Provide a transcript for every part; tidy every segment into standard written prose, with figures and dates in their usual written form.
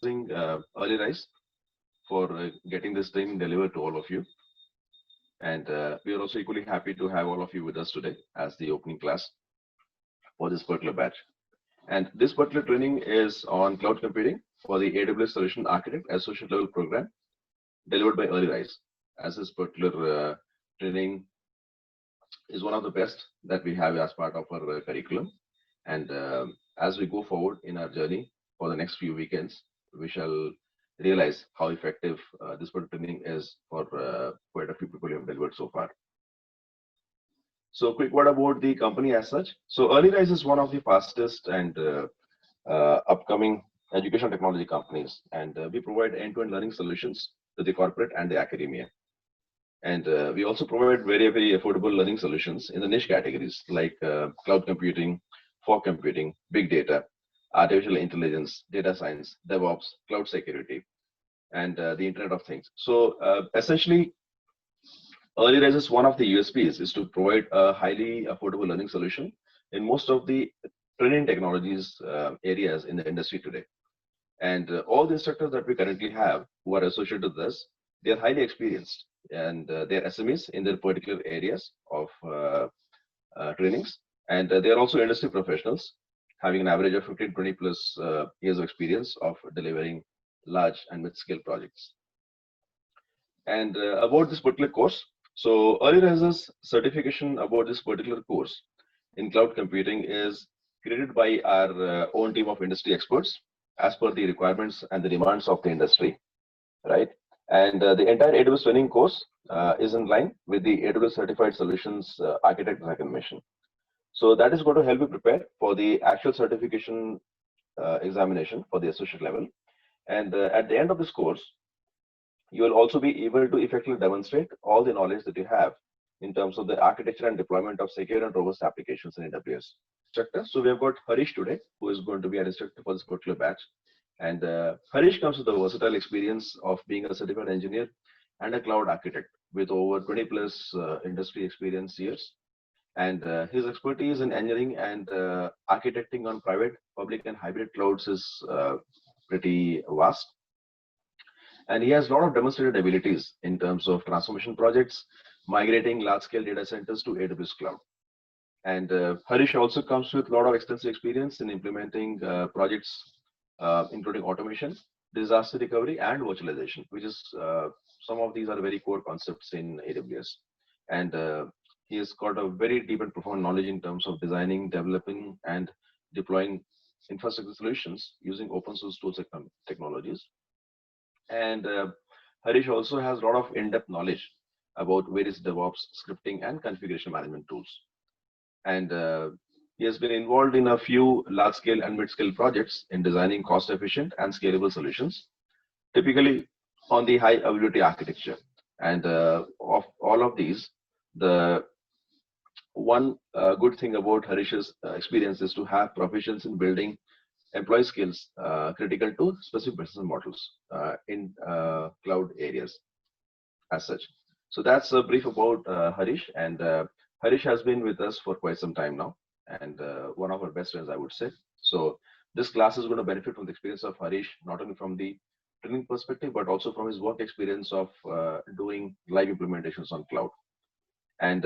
Early Rise for getting this training delivered to all of you. And we are also equally happy to have all of you with us today as the opening class for this particular batch. And this particular training is on cloud computing for the AWS Solution Architect Associate Level Program delivered by Early Rise. As this particular training is one of the best that we have as part of our curriculum. And as we go forward in our journey for the next few weekends, we shall realize how effective this particular training is for quite a few people who have delivered so far. So, quick word about the company as such. So, Early Rise is one of the fastest and upcoming education technology companies, and we provide end-to-end learning solutions to the corporate and the academia. And we also provide very affordable learning solutions in the niche categories like cloud computing, fog computing, big data, artificial intelligence, data science, DevOps, cloud security, and the Internet of Things. So essentially, Early Rise's one of the USPs is to provide a highly affordable learning solution in most of the training technologies areas in the industry today. And all the instructors that we currently have who are associated with us, they are highly experienced and they're SMEs in their particular areas of trainings. And they are also industry professionals having an average of 15, 20 plus years of experience of delivering large and mid-scale projects. And about this particular course, so Early Rise's certification about this particular course in cloud computing is created by our own team of industry experts as per the requirements and the demands of the industry, right? And the entire AWS training course is in line with the AWS Certified Solutions Architect Recognition. So that is going to help you prepare for the actual certification examination for the associate level. And at the end of this course, you will also be able to effectively demonstrate all the knowledge that you have in terms of the architecture and deployment of secure and robust applications in AWS. Instructor. So we have got Harish today, who is going to be an instructor for this particular batch. And Harish comes with a versatile experience of being a certified engineer and a cloud architect with over 20 plus industry experience years. And his expertise in engineering and architecting on private, public, and hybrid clouds is pretty vast. And he has a lot of demonstrated abilities in terms of transformation projects, migrating large-scale data centers to AWS cloud. And Harish also comes with a lot of extensive experience in implementing projects, including automation, disaster recovery, and virtualization, which is some of these are very core concepts in AWS. And he has got a very deep and profound knowledge in terms of designing, developing, and deploying infrastructure solutions using open source tools and technologies. And Harish also has a lot of in-depth knowledge about various DevOps, scripting, and configuration management tools. And he has been involved in a few large-scale and mid-scale projects in designing cost-efficient and scalable solutions, typically on the high availability architecture. And of all of these, the one good thing about Harish's experience is to have proficiency in building employee skills critical to specific business models in cloud areas as such. So that's a brief about Harish. And Harish has been with us for quite some time now, and one of our best friends, I would say. So this class is going to benefit from the experience of Harish, not only from the training perspective, but also from his work experience of doing live implementations on cloud. And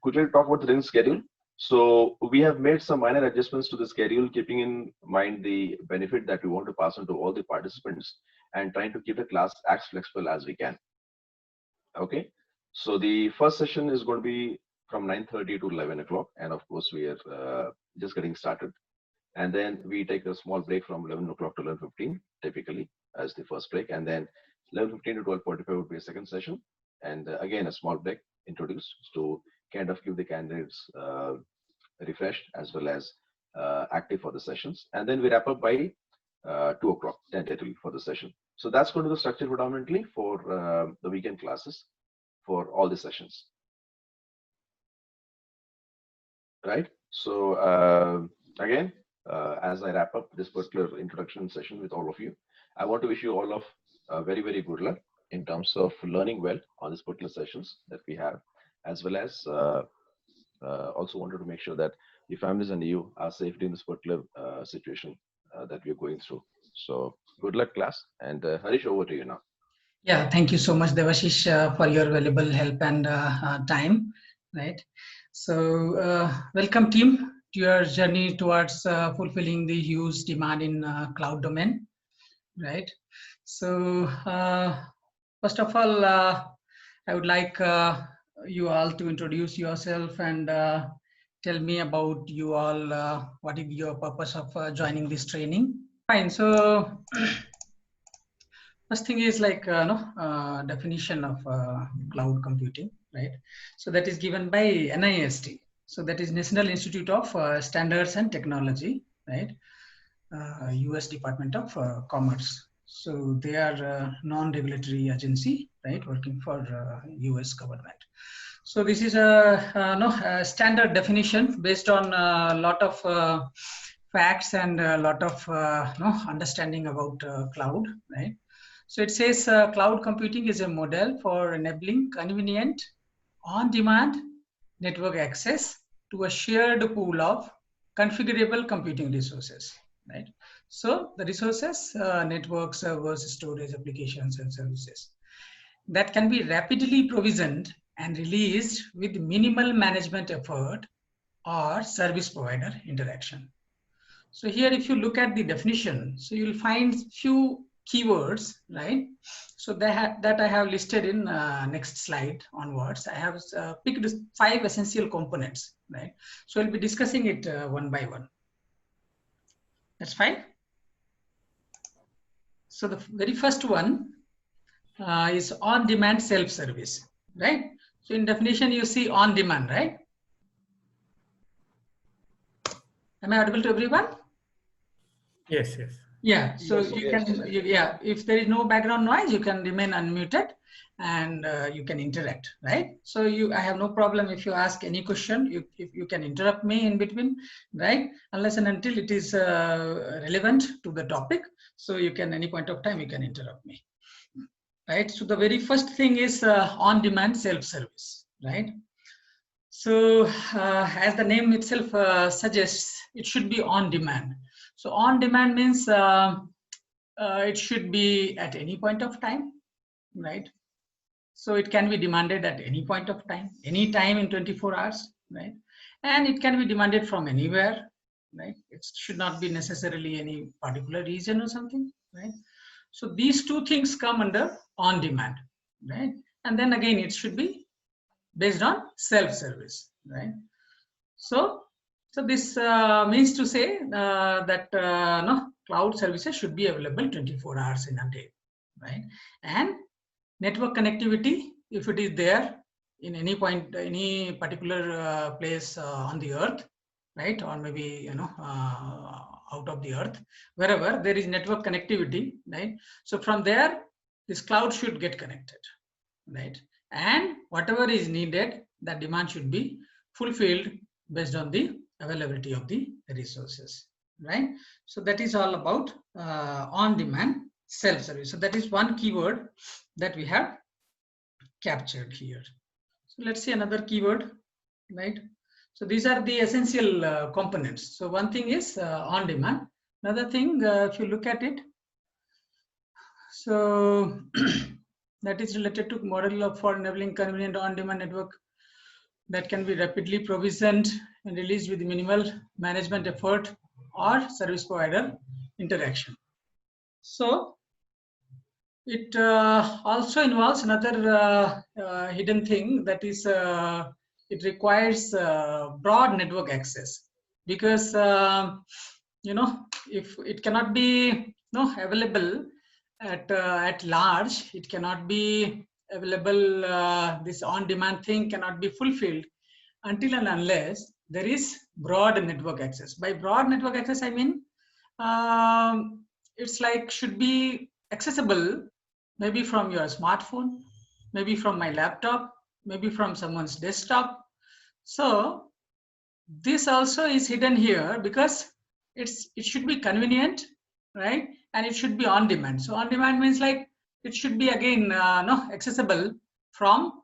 quickly talk about the training schedule. So we have made some minor adjustments to the schedule, keeping in mind the benefit that we want to pass on to all the participants and trying to keep the class as flexible as we can. Okay, so the first session is going to be from 9:30 to 11 o'clock, and of course we are just getting started. And then we take a small break from 11 o'clock to 11:15, typically as the first break, and then 11:15 to 12:45 would be a second session, and again a small break introduced to kind of give the candidates refreshed as well as active for the sessions, and then we wrap up by 2 o'clock tentatively for the session. So that's going to be the structure predominantly for the weekend classes for all the sessions. Right. So again, as I wrap up this particular introduction session with all of you, I want to wish you all of very good luck in terms of learning well on these particular sessions that we have, as well as also wanted to make sure that your families and you are safe in this particular situation that we are going through. So good luck, class. And Harish, over to you now. Yeah, thank you so much, Devashish, for your valuable help and time. Right. So, welcome, team, to your journey towards fulfilling the huge demand in cloud domain. Right. So, first of all, I would like you all to introduce yourself and tell me about you all. What is your purpose of joining this training? Fine. So. First thing is like definition of cloud computing, right? So that is given by NIST. So that is National Institute of Standards and Technology, right? US Department of Commerce. So they are a non-regulatory agency, right, working for US government. So this is a standard definition based on a lot of facts and a lot of understanding about cloud, right? So it says cloud computing is a model for enabling convenient, on-demand network access to a shared pool of configurable computing resources, right? So the resources, network, servers, storage, applications, and services that can be rapidly provisioned and released with minimal management effort or service provider interaction. So here, if you look at the definition, so you'll find few keywords, right? So that I have listed in next slide onwards. I have picked 5 essential components, right? So I'll be discussing it one by one. That's fine. So the very first one is on-demand self-service, right? So in definition, you see on-demand, right? Am I audible to everyone? Yes, yes. Yeah, so you can, yeah, if there is no background noise, you can remain unmuted and you can interact, right? So I have no problem if you ask any question, you can interrupt me in between, right? Unless and until it is relevant to the topic. So you can, any point of time, you can interrupt me, right? So the very first thing is on-demand self-service, right? So as the name itself suggests, it should be on demand. So on demand means it should be at any point of time, right? So it can be demanded at any point of time, any time in 24 hours, right? And it can be demanded from anywhere, right? It should not be necessarily any particular region or something, right? So these two things come under on demand, right? And then again, it should be based on self-service, right? So this means to say that cloud services should be available 24 hours in a day, right? And network connectivity, if it is there in any point, any particular place on the earth, right? Or maybe, out of the earth, wherever there is network connectivity, right? So from there, this cloud should get connected, right? And whatever is needed, that demand should be fulfilled based on the availability of the resources, right? So that is all about on-demand self-service. So that is one keyword that we have captured here. So let's see another keyword, right? So these are the essential components. So one thing is on-demand. Another thing, if you look at it, so that is related to model for enabling convenient on-demand network that can be rapidly provisioned and released with minimal management effort or service provider interaction. So it also involves another hidden thing, that is it requires broad network access, because if it cannot be available at large, it cannot be available, this on-demand thing cannot be fulfilled until and unless there is broad network access. By broad network access, I mean it's like should be accessible maybe from your smartphone, maybe from my laptop, maybe from someone's desktop. So this also is hidden here because it should be convenient, right? And it should be on demand. So on demand means like it should be again accessible from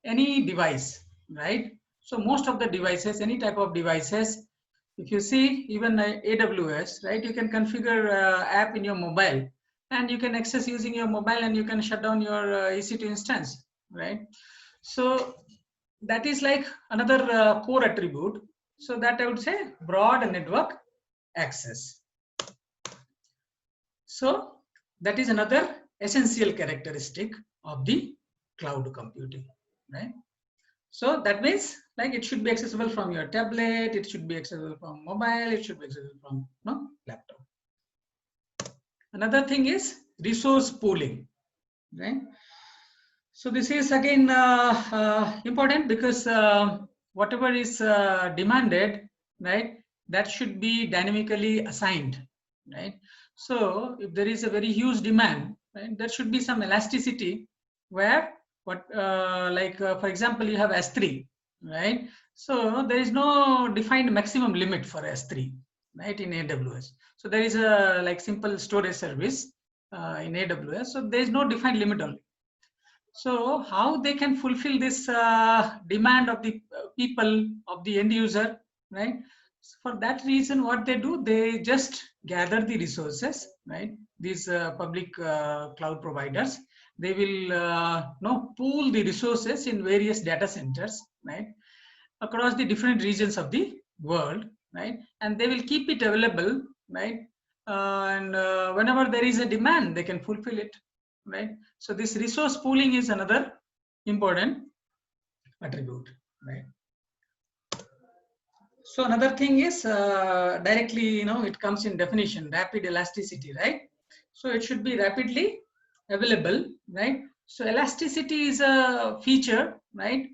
any device, right? So most of the devices, any type of devices, If you see even AWS, right, you can configure app in your mobile, and you can access using your mobile, and you can shut down your EC2 instance, right? So that is like another core attribute. So that I would say broad network access. So that is another essential characteristic of the cloud computing, right? So that means like it should be accessible from your tablet, it should be accessible from mobile, it should be accessible from laptop. Another thing is resource pooling, right? So this is again important because whatever is demanded, right, that should be dynamically assigned, right? So if there is a very huge demand, right, there should be some elasticity where for example, you have S3, right? So there is no defined maximum limit for S3, right, in AWS. So there is a like simple storage service in AWS. So there is no defined limit only. So how they can fulfill this demand of the people, of the end user, right? So for that reason, what they do, they just gather the resources, right? These public cloud providers, they will pool the resources in various data centers, right, across the different regions of the world, right? And they will keep it available, right? And whenever there is a demand, they can fulfill it, right? So this resource pooling is another important attribute, right? So another thing is directly, it comes in definition, rapid elasticity, right? So it should be rapidly available, right? So elasticity is a feature, right,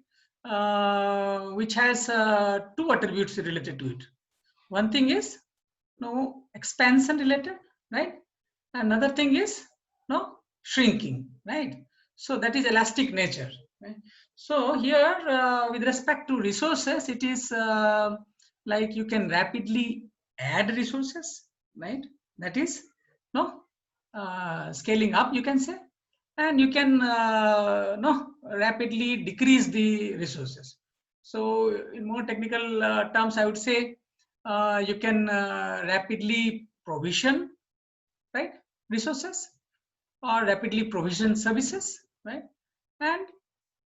which has two attributes related to it. One thing is expansion related, right? Another thing is shrinking, right? So that is elastic nature, right? So here with respect to resources, it is like you can rapidly add resources, right? That is scaling up, you can say, and you can rapidly decrease the resources. So in more technical terms, I would say you can rapidly provision, right, resources, or rapidly provision services, right? And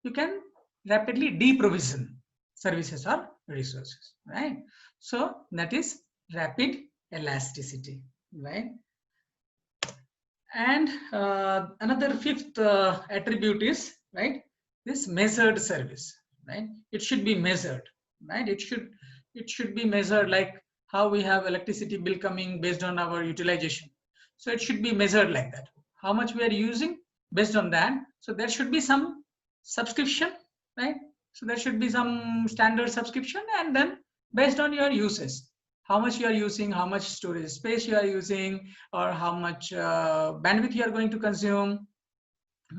you can rapidly deprovision services or resources, right? So that is rapid elasticity, right? And another fifth attribute is, right, this measured service, right? It should be measured, right? It should be measured like how we have electricity bill coming based on our utilization. So it should be measured like that. How much we are using based on that. So there should be some subscription, right? So there should be some standard subscription, and then based on your uses, how much you are using, how much storage space you are using, or how much bandwidth you are going to consume,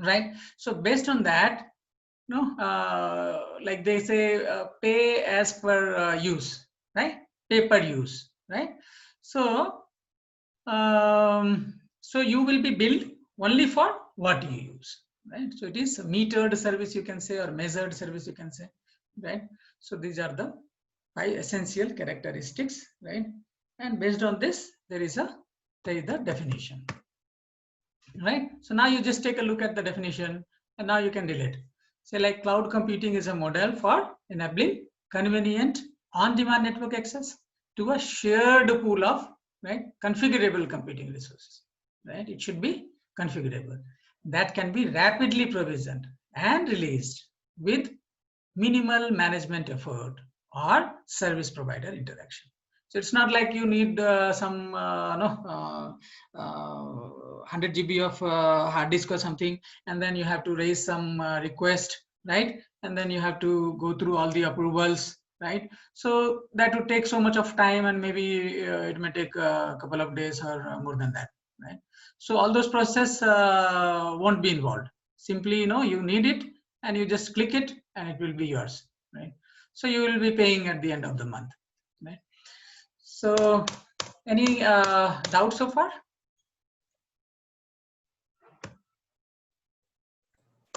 right? So based on that, like they say, pay as per use, right? Pay per use, right? So so you will be billed only for what you use, right? So it is a metered service, you can say, or measured service, you can say, right? So these are the 5 essential characteristics, right? And based on this, there is the definition, right? So now you just take a look at the definition, and now you can relate. Say like cloud computing is a model for enabling convenient on-demand network access to a shared pool of, right, configurable computing resources, right? It should be configurable, that can be rapidly provisioned and released with minimal management effort or service provider interaction. So it's not like you need some 100 GB of hard disk or something, and then you have to raise some request, right? And then you have to go through all the approvals, right? So that would take so much of time, and maybe it may take a couple of days or more than that, right? So all those process won't be involved. Simply, you need it, and you just click it, and it will be yours, right? So you will be paying at the end of the month, right? So any doubts so far?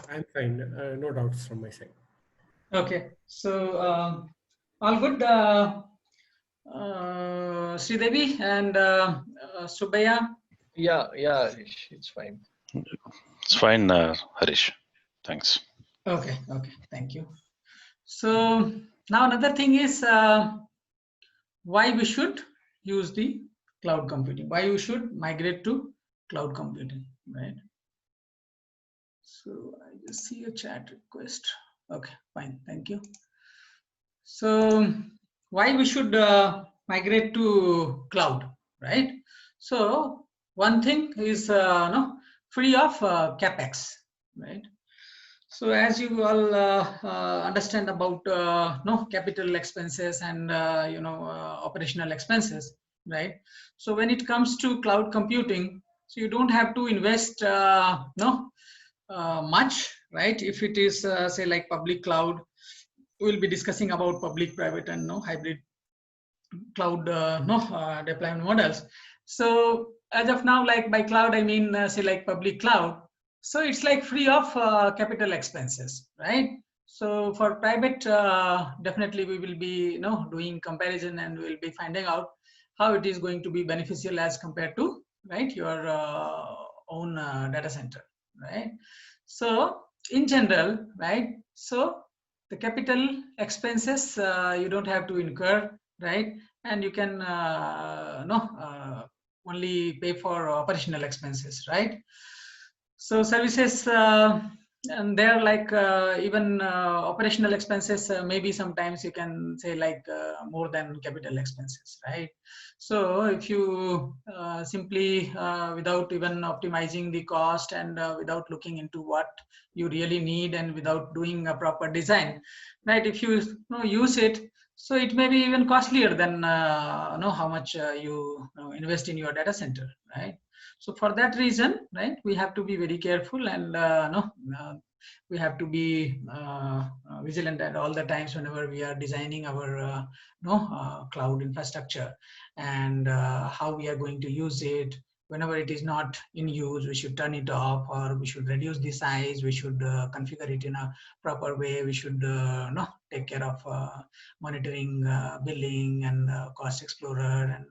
I'm fine. No doubts from my side. Okay, so all good. Sridevi and Subhaya. Yeah, Harish, it's fine. It's fine, Harish. Thanks. Okay, thank you. So now another thing is why we should use the cloud computing, why you should migrate to cloud computing, right? So I just see a chat request. Okay, fine, thank you. So why we should migrate to cloud, right? So one thing is free of capex, right? So as you all understand about capital expenses and operational expenses, right? So when it comes to cloud computing, so you don't have to invest much, right? If it is say like public cloud, we'll be discussing about public, private, and hybrid cloud deployment models. So as of now, like by cloud, I mean say like public cloud. So it's like free of capital expenses, right? So for private, definitely we will be doing comparison and we'll be finding out how it is going to be beneficial as compared to your own data center, right? So in general, right? So the capital expenses you don't have to incur, right? And you can only pay for operational expenses, right? So services and they're like even operational expenses maybe sometimes you can say like more than capital expenses, right? So if you simply without even optimizing the cost and without looking into what you really need and without doing a proper design, right? If you use it, so it may be even costlier than how much you invest in your data center, right? So for that reason, right, we have to be very careful and we have to be vigilant at all the times whenever we are designing our cloud infrastructure and how we are going to use it. Whenever it is not in use, we should turn it off, or we should reduce the size. We should configure it in a proper way. We should take care of monitoring, billing, and cost explorer, and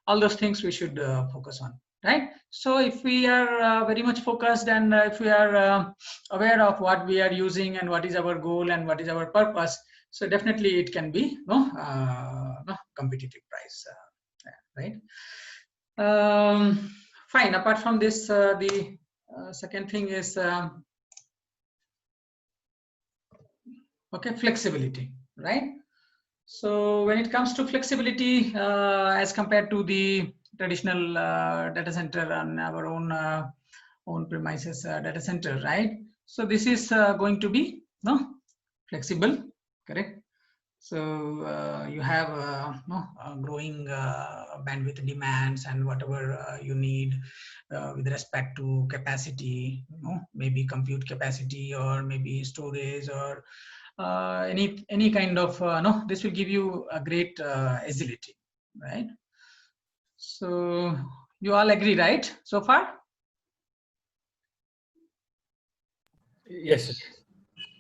all those things we should focus on, right? So if we are very much focused and if we are aware of what we are using and what is our goal and what is our purpose, so definitely it can be competitive price, right? Fine. Apart from this, the second thing is flexibility, right? So when it comes to flexibility as compared to the traditional data center and our own premises data center, right? So this is going to be flexible, correct? So you have growing bandwidth demands and whatever you need with respect to capacity, maybe compute capacity or maybe storage or any kind of this will give you a great agility, right? So you all agree, right, so far? Yes.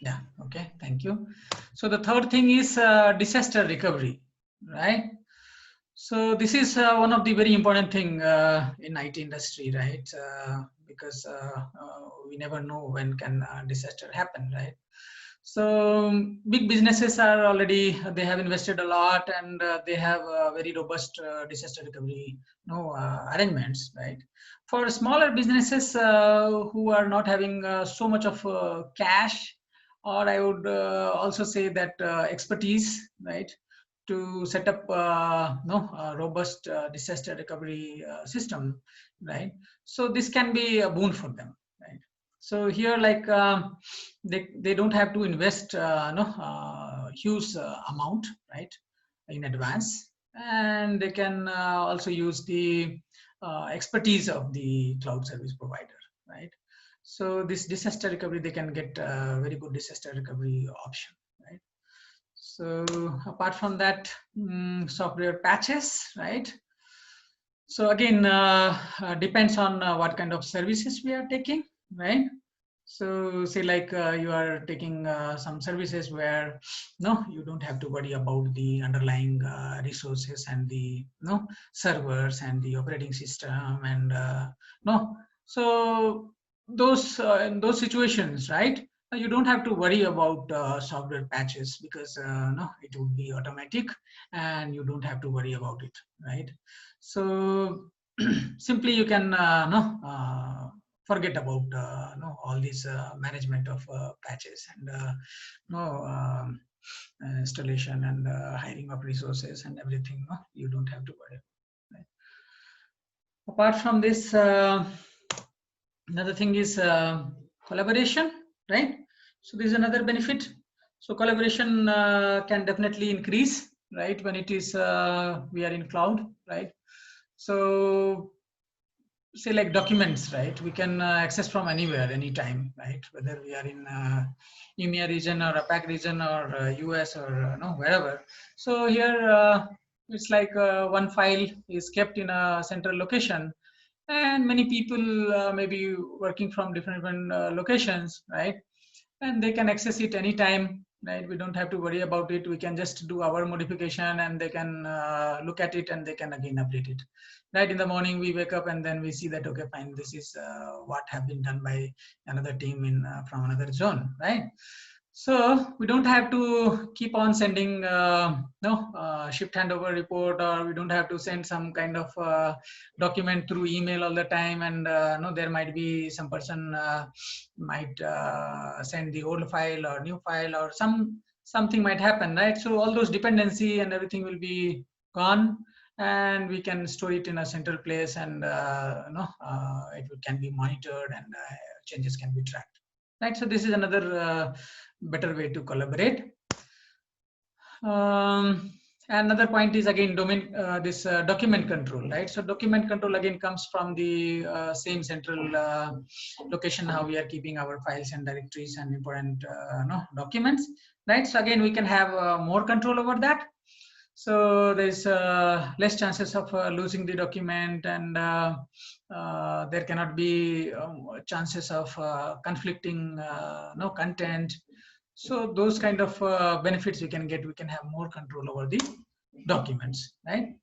Yeah, okay, thank you. So the third thing is disaster recovery, right? So this is one of the very important thing in IT industry, right? Because we never know when can disaster happen, right? So big businesses are already, they have invested a lot and they have very robust disaster recovery arrangements, right? For smaller businesses who are not having so much of cash, or I would also say that expertise, right, to set up a robust disaster recovery system, right? So this can be a boon for them, right? So here, like they don't have to invest huge amount, right, in advance, and they can also use the expertise of the cloud service provider, right? So this disaster recovery, they can get a very good disaster recovery option, right? So apart from that, software patches, right? So again, depends on what kind of services we are taking, right? So say like you are taking some services where you don't have to worry about the underlying resources and the servers and the operating system and no. So those in those situations, right? You don't have to worry about software patches because no, it would be automatic and you don't have to worry about it, right? So simply you can forget about all these management of patches and installation and hiring of resources and everything. No? You don't have to worry. Right? Apart from this, another thing is collaboration, right? So this is another benefit. So collaboration can definitely increase, right? When it is we are in cloud, right? So say like documents, right? We can access from anywhere, anytime, right? Whether we are in EMEA region or APAC region or US or wherever. So here it's like one file is kept in a central location, and many people may be working from different locations, right? And they can access it anytime, right? We don't have to worry about it. We can just do our modification and they can look at it and they can again update it. Right, in the morning we wake up and then we see that, okay, fine, this is what have been done by another team in from another zone, right? So we don't have to keep on sending shift handover report, or we don't have to send some kind of document through email all the time, and there might be some person might send the old file or new file, or something might happen, right? So all those dependency and everything will be gone, and we can store it in a central place, and it can be monitored and changes can be tracked, right? So this is another better way to collaborate. Another point is again domain document control, right? So document control again comes from the same central location how we are keeping our files and directories and important documents, right? So again we can have more control over that. So there's less chances of losing the document, and there cannot be chances of conflicting content. So those kind of benefits we can get. We can have more control over the documents, right?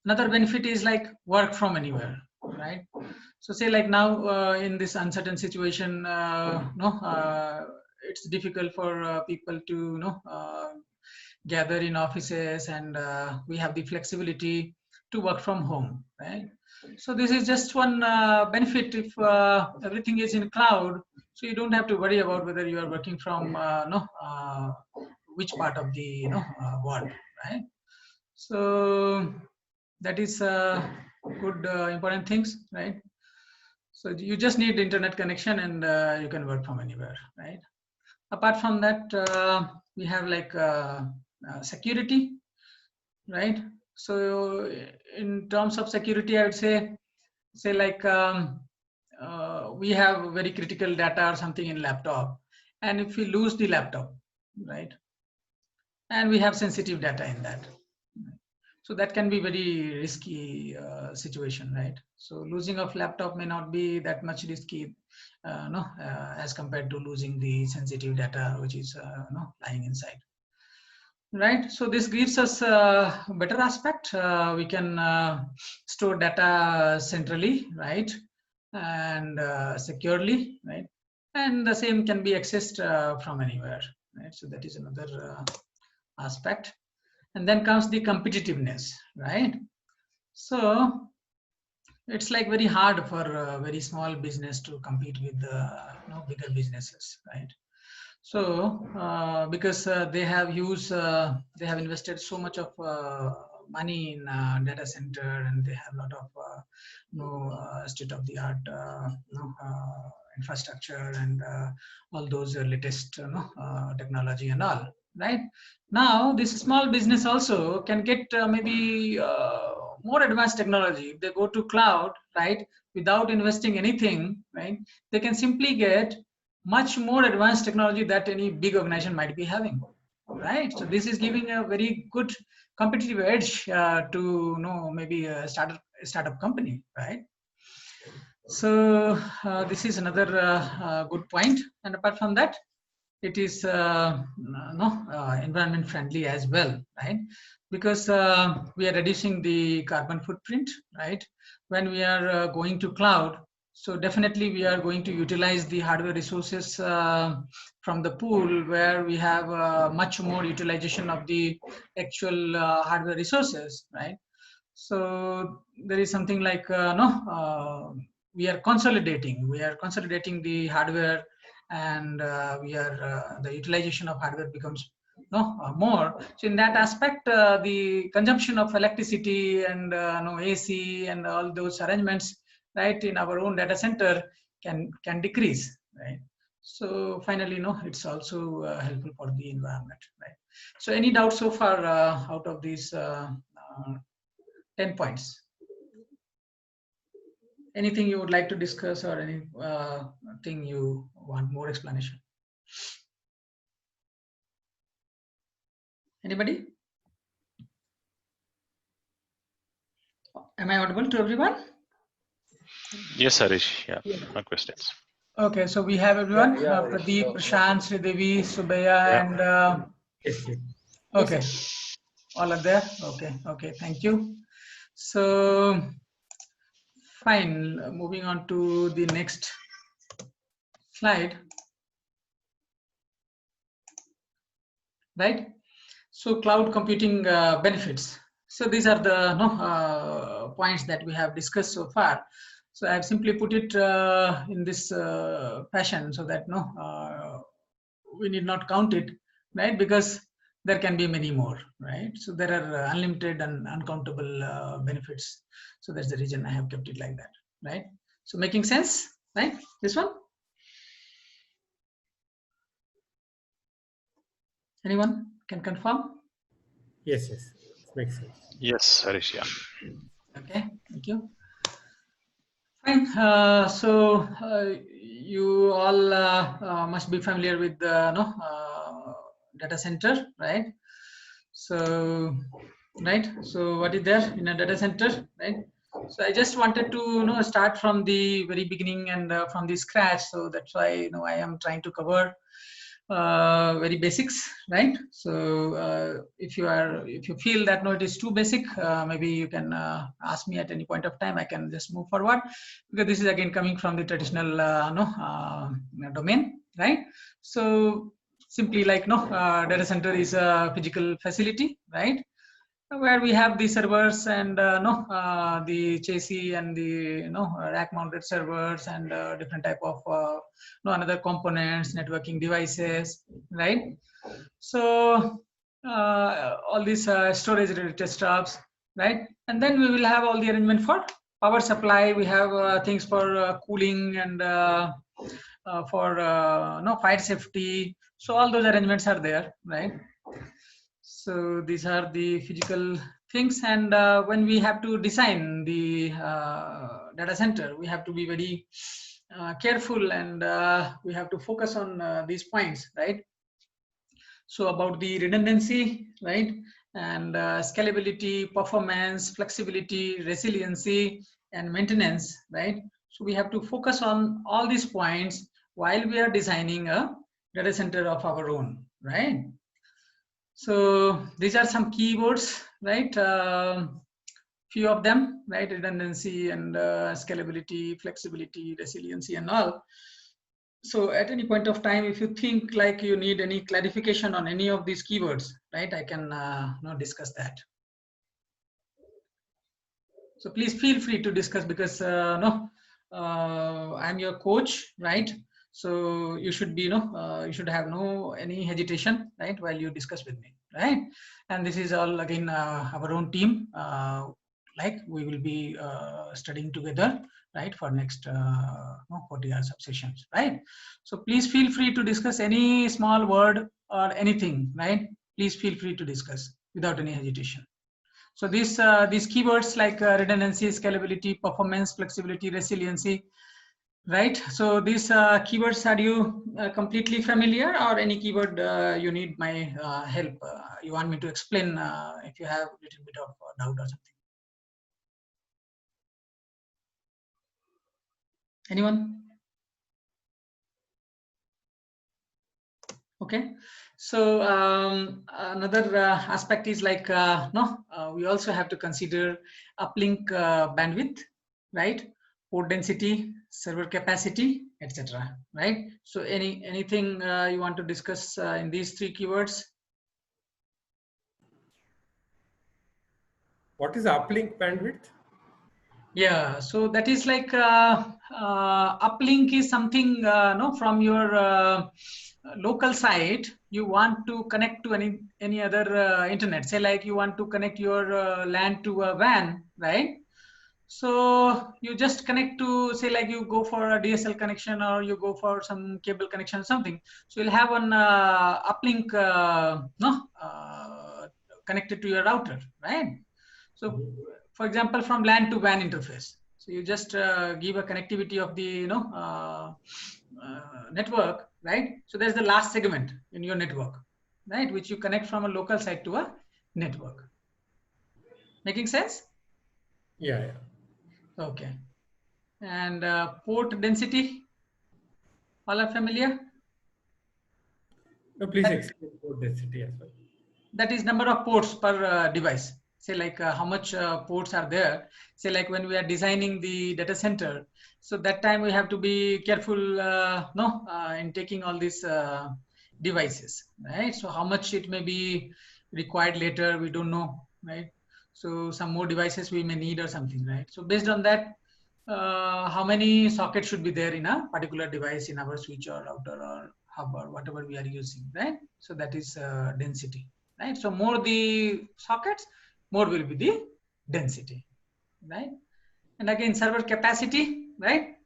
Another benefit is like work from anywhere, right? So say like now in this uncertain situation, it's difficult for people to gather in offices, and we have the flexibility to work from home, right? So this is just one benefit. If everything is in cloud, so you don't have to worry about whether you are working from which part of the world, right? So that is good important things, right? So you just need internet connection, and you can work from anywhere, right? Apart from that, we have like security, right? So in terms of security, I would say like we have very critical data or something in laptop, and if we lose the laptop, right, and we have sensitive data in that, so that can be very risky situation, right? So losing of laptop may not be that much risky as compared to losing the sensitive data which is lying inside, right? So this gives us a better aspect. We can store data centrally, right, and securely, right? And the same can be accessed from anywhere, right? So that is another aspect. And then comes the competitiveness, right? So it's like very hard for a very small business to compete with bigger businesses, right? So because they have invested so much of money in data center, and they have a lot of state-of-the-art infrastructure and all those latest technology and all, right? Now this small business also can get maybe more advanced technology. If they go to cloud, right, without investing anything, right, they can simply get much more advanced technology that any big organization might be having, right? So this is giving a very good competitive edge to maybe a startup company, right? So this is another good point. And apart from that, it is environment friendly as well, right? Because we are reducing the carbon footprint, right? When we are going to cloud, so definitely we are going to utilize the hardware resources from the pool, where we have much more utilization of the actual hardware resources, right? So there is something like we are consolidating the hardware, and the utilization of hardware becomes more. So in that aspect, the consumption of electricity and AC and all those arrangements, right, in our own data center can decrease, right? So finally, it's also helpful for the environment, right? So any doubts so far out of these 10 points? Anything you would like to discuss, or any thing you want more explanation? Anybody? Am I audible to everyone? Yes, Harish. Yeah, no questions. Okay, so we have everyone. Yeah, Pradeep, sure. Prashant, Sridevi, Subhaya, Yeah. and Yes, yes. okay, all are there. Okay, thank you. So fine, moving on to the next slide, right? So cloud computing benefits. So these are the points that we have discussed so far. So I have simply put it in this fashion, so that we need not count it, right? Because there can be many more, right? So there are unlimited and uncountable benefits. So that's the reason I have kept it like that, right? So making sense, right? This one? Anyone can confirm? Yes, yes. It makes sense. Yes, Harish. Yeah. Okay, thank you. Fine. So you all must be familiar with the data center, right? So So what is there in a data center, right? So I just wanted to start from the very beginning and from the scratch. So that's why I am trying to cover very basics, right? So if you feel that it is too basic, maybe you can ask me at any point of time. I can just move forward, because this is again coming from the traditional domain, right? So simply like data center is a physical facility, right, where we have the servers and the chassis and the rack mounted servers and different type of another components, networking devices, right? So all these storage related stuffs, right? And then we will have all the arrangement for power supply. We have things for cooling and for fire safety. So all those arrangements are there, right? So these are the physical things, and when we have to design the data center, we have to be very careful, and we have to focus on these points, right? So about the redundancy, right, and scalability, performance, flexibility, resiliency, and maintenance, right? So we have to focus on all these points while we are designing a data center of our own, right? So these are some keywords, right? Few of them, right? Redundancy and scalability, flexibility, resiliency, and all. So at any point of time, if you think like you need any clarification on any of these keywords, right, I can discuss that. So please feel free to discuss, because I'm your coach, right? So you should be you should have any hesitation, right, while you discuss with me, right? And this is all again our own team, like we will be studying together, right, for next 40 hours of sessions, right? So please feel free to discuss any small word or anything, right? Please feel free to discuss without any hesitation. So these keywords like redundancy, scalability, performance, flexibility, resiliency, right? So these keywords, are you completely familiar, or any keyword you need my help? You want me to explain if you have a little bit of doubt or something? Anyone? Okay, so another aspect is like we also have to consider uplink bandwidth, right? Port density, server capacity, etc. Right? So anything you want to discuss in these three keywords? What is uplink bandwidth? Yeah, so that is like uplink is something no, from your local site. You want to connect to any other internet. Say like you want to connect your LAN to a WAN, right? So you just connect to, say like you go for a DSL connection or you go for some cable connection or something. So you'll have an uplink connected to your router, right? So for example, from LAN to WAN interface. So you just give a connectivity of the network, right? So there's the last segment in your network, right? Which you connect from a local site to a network. Making sense? Yeah. Okay. And port density, all are familiar? No, please explain port density as well. That is number of ports per device. Say like how much ports are there. Say like when we are designing the data center, so that time we have to be careful in taking all these devices, right? So how much it may be required later, we don't know, right? So some more devices we may need or something, right? So based on that, how many sockets should be there in a particular device in our switch or router or hub or whatever we are using, right? So that is density, right? So more the sockets, more will be the density, right? And again, server capacity, right?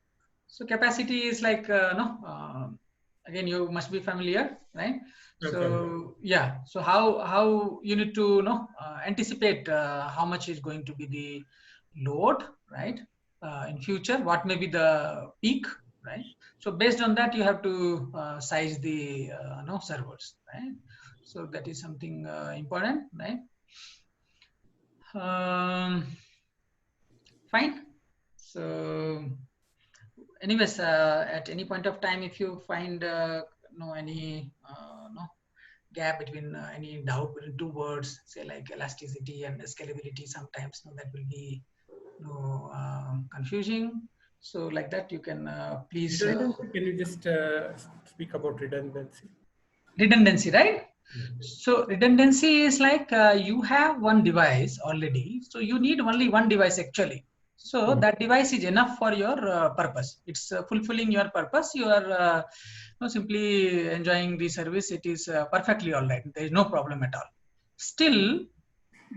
So capacity is like again, you must be familiar, right? So yeah, so how you need to anticipate how much is going to be the load, right? In future, what may be the peak, right? So based on that, you have to size the servers, right? So that is something important, right? Fine. So anyways, at any point of time, if you find any gap between any doubt between two words, say like elasticity and scalability, sometimes that will be confusing. So like that, you can please. Redundancy, can you just speak about redundancy? Redundancy, right? So redundancy is like you have one device already, so you need only one device actually. So that device is enough for your purpose. It's fulfilling your purpose. You are simply enjoying the service. It is perfectly all right. There is no problem at all. Still,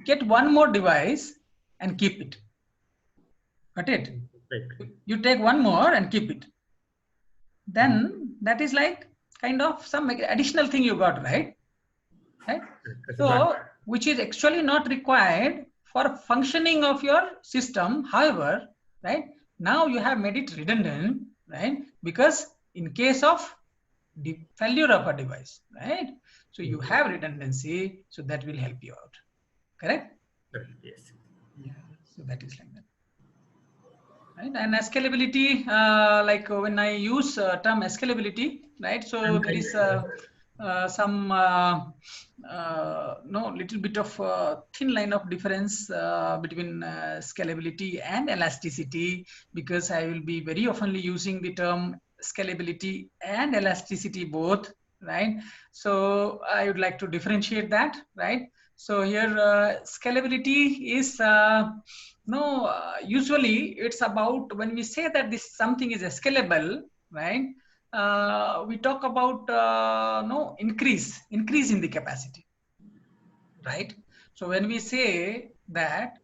get one more device and keep it. Got it? Right. You take one more and keep it. Then that is like kind of some additional thing you got, right? Right? So, which is actually not required for functioning of your system. However, right, now you have made it redundant, right? Because in case of the failure of a device, right? So you have redundancy, so that will help you out. Correct? Yes. Yeah. So that is like that. Right? And scalability, like when I use term scalability, right? So there is some little bit of thin line of difference between scalability and elasticity, because I will be very oftenly using the term scalability and elasticity both, right? So I would like to differentiate that, right? So here scalability is usually it's about when we say that this something is scalable, right? We talk about increase in the capacity, right? So when we say that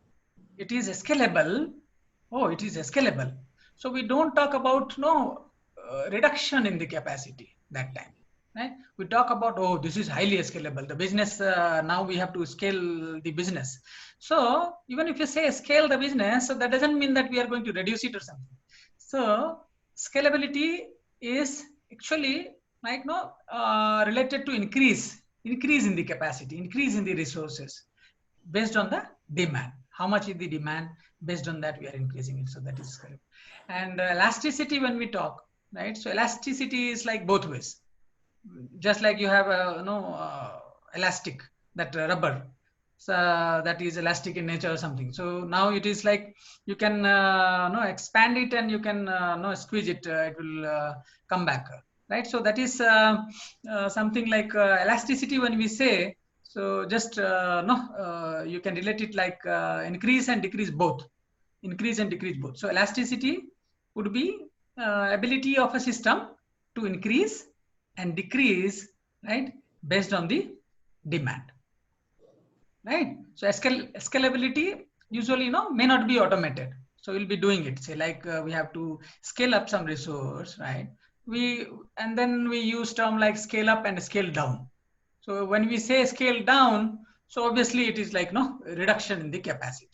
it is scalable, it is scalable. So we don't talk about reduction in the capacity that time, right? We talk about this is highly scalable. The business now we have to scale the business. So even if you say scale the business, so that doesn't mean that we are going to reduce it or something. So scalability is actually like related to increase in the capacity, increase in the resources based on the demand. How much is the demand? based on that we are increasing it. So that is correct. And elasticity, when we talk, right? So elasticity is like both ways. Just like you have a elastic, that rubber, so that is elastic in nature or something. So now it is like you can expand it and you can squeeze it. It will come back, right? So that is something like elasticity when we say. So just you can relate it like increase and decrease both. Increase and decrease both. So elasticity would be ability of a system to increase and decrease, right, based on the demand, right? So scalability usually may not be automated, so we'll be doing it. Say like we have to scale up some resource, right? And then we use term like scale up and scale down. So when we say scale down, so obviously it is like reduction in the capacity.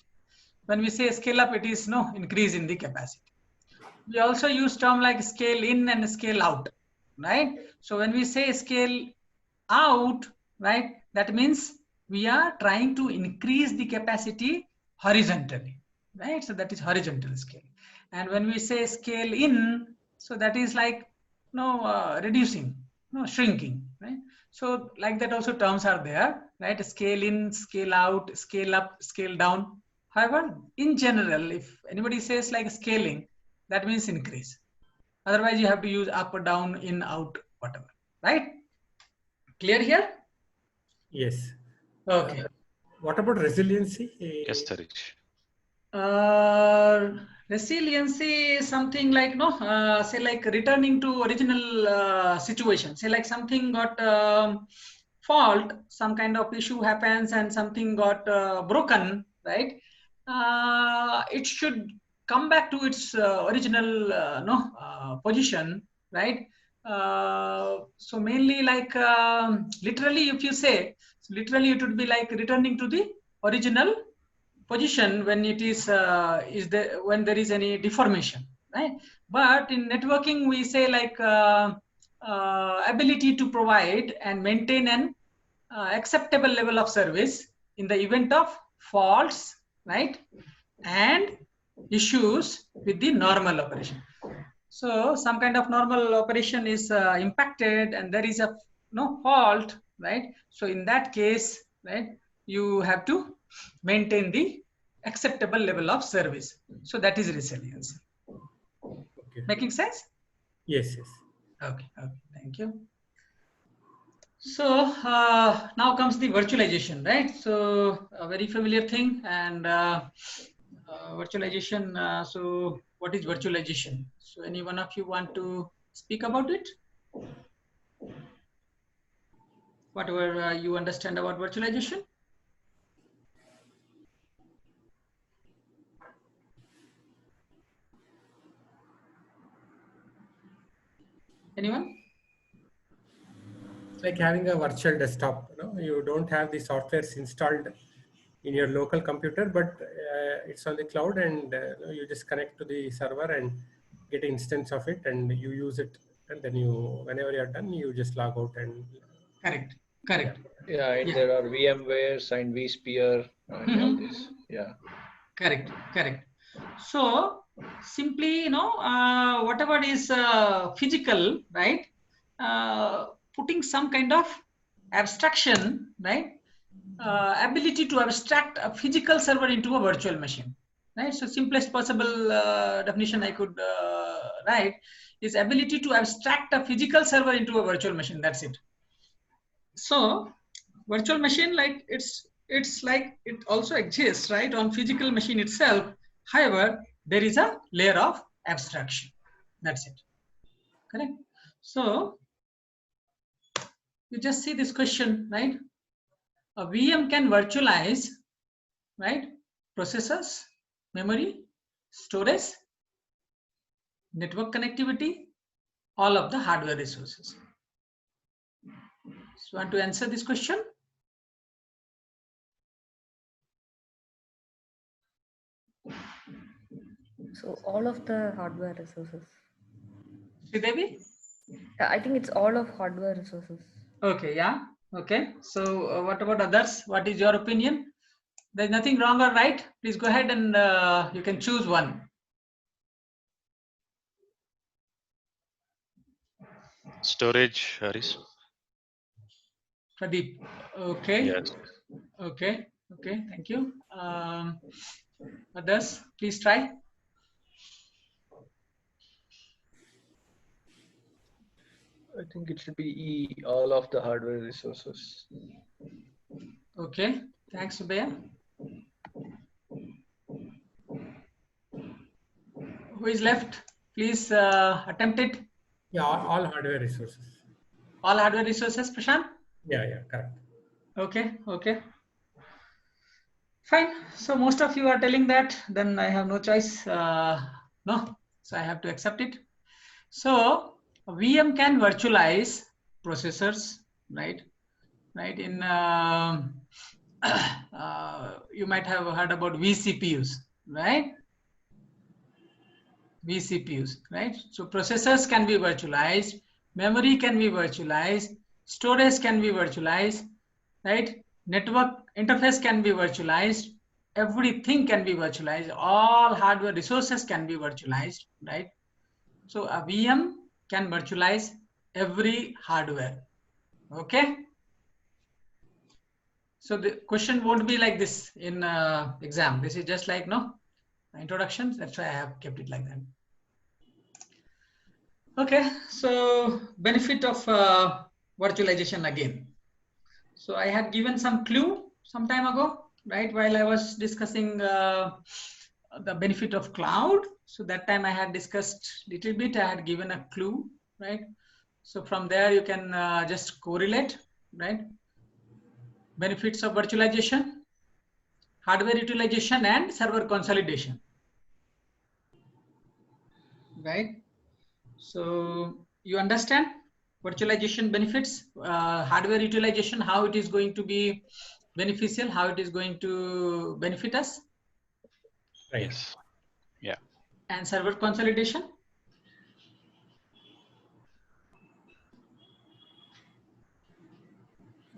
When we say scale up, it is increase in the capacity. We also use term like scale in and scale out, right? So when we say scale out, right, that means we are trying to increase the capacity horizontally, right? So that is horizontal scale. And when we say scale in, so that is like reducing, shrinking, right? So like that also terms are there, right? Scale in, scale out, scale up, scale down. However, in general, if anybody says like scaling, that means increase. Otherwise, you have to use up or down, in, out, whatever, right? Clear here? Yes. Okay. What about resiliency? Yes, Harish. Resiliency is something like say like returning to original situation. Say like something got fault, some kind of issue happens, and something got broken, right? It should come back to its original position, right? So mainly like literally, if you say, so literally, it would be like returning to the original position when it is when there is any deformation, right? But in networking, we say like ability to provide and maintain an acceptable level of service in the event of faults, right, and issues with the normal operation. So some kind of normal operation is impacted and there is a fault, right? So in that case, right, you have to maintain the acceptable level of service. So that is resilience. Okay. Making sense? Yes, yes. Okay, thank you. So now comes the virtualization, right? So a very familiar thing, and virtualization. So what is virtualization? So any one of you want to speak about it? Whatever you understand about virtualization? Anyone? It's like having a virtual desktop. You don't have the softwares installed in your local computer, but it's on the cloud, and you just connect to the server and get an instance of it, and you use it, and then whenever you're done, you just log out and. Correct. Yeah, and there are VMwares and vSphere and all this. Yeah. Correct. So simply, whatever is physical, right? Putting some kind of abstraction, right? Ability to abstract a physical server into a virtual machine, right? So simplest possible definition I could write is ability to abstract a physical server into a virtual machine. That's it. So virtual machine, like it's like it also exists, right, on physical machine itself. However, there is a layer of abstraction. That's it. Correct. So you just see this question, right? A VM can virtualize, right, processors, memory, storage, network connectivity, all of the hardware resources. So want to answer this question? So all of the hardware resources. Sridevi? Yeah, I think it's all of hardware resources. Okay, yeah. Okay. So what about others? What is your opinion? There's nothing wrong or right. Please go ahead and you can choose one. Storage, Harish. Pradeep. Okay. Yes. Okay. Okay. Thank you. Others, please try. I think it should be E, all of the hardware resources. Okay. Thanks, Subhaya. Who is left? Please attempt it. Yeah, all hardware resources. All hardware resources, Prashant? Yeah, correct. Okay, okay. Fine. So most of you are telling that, then I have no choice. No, so I have to accept it. So VM can virtualize processors, right? Right. In you might have heard about vCPUs, right? vCPUs, right? So processors can be virtualized, memory can be virtualized, storage can be virtualized, right? Network interface can be virtualized, everything can be virtualized, all hardware resources can be virtualized, right? So a VM can virtualize every hardware, okay? So the question won't be like this in exam. This is just like, no, introductions. That's why I have kept it like that. Okay, so benefit of virtualization again. So I had given some clue some time ago, right? While I was discussing the benefit of cloud. So that time I had discussed little bit, I had given a clue, right? So from there you can just correlate, right? Benefits of virtualization, hardware utilization and server consolidation, right? So you understand virtualization benefits, hardware utilization, how it is going to be beneficial, how it is going to benefit us. Right. Yes. Yeah. And server consolidation.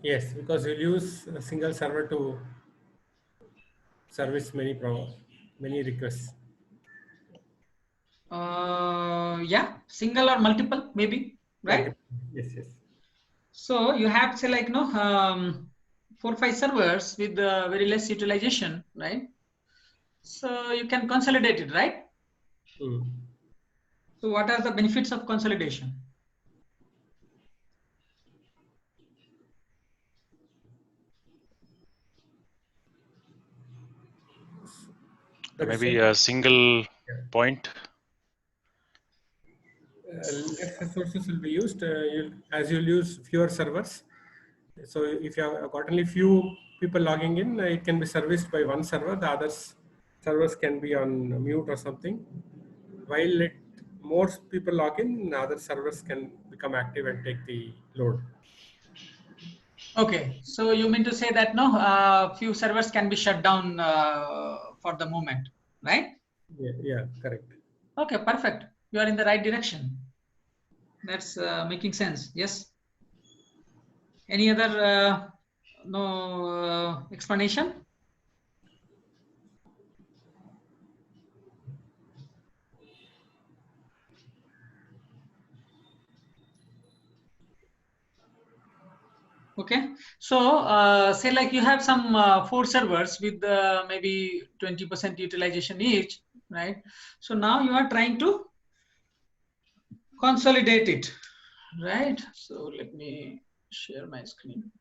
Yes, because we'll use a single server to service many requests. Yeah, single or multiple, maybe, right? Yes. So you have, say, like, 4 or 5 servers with very less utilization, right? So you can consolidate it, right? So what are the benefits of consolidation? Maybe a single point. Less resources will be used as you'll use fewer servers. So if you have got only few people logging in, it can be serviced by one server. The others servers can be on mute or something. While more people log in, other servers can become active and take the load. Okay, so you mean to say that few servers can be shut down for the moment, right? Yeah, correct. Okay, perfect. You are in the right direction. That's making sense. Yes. Any other explanation? Okay, so say like you have some 4 servers with maybe 20% utilization each, right? So now you are trying to consolidate it, right? So let me share my screen.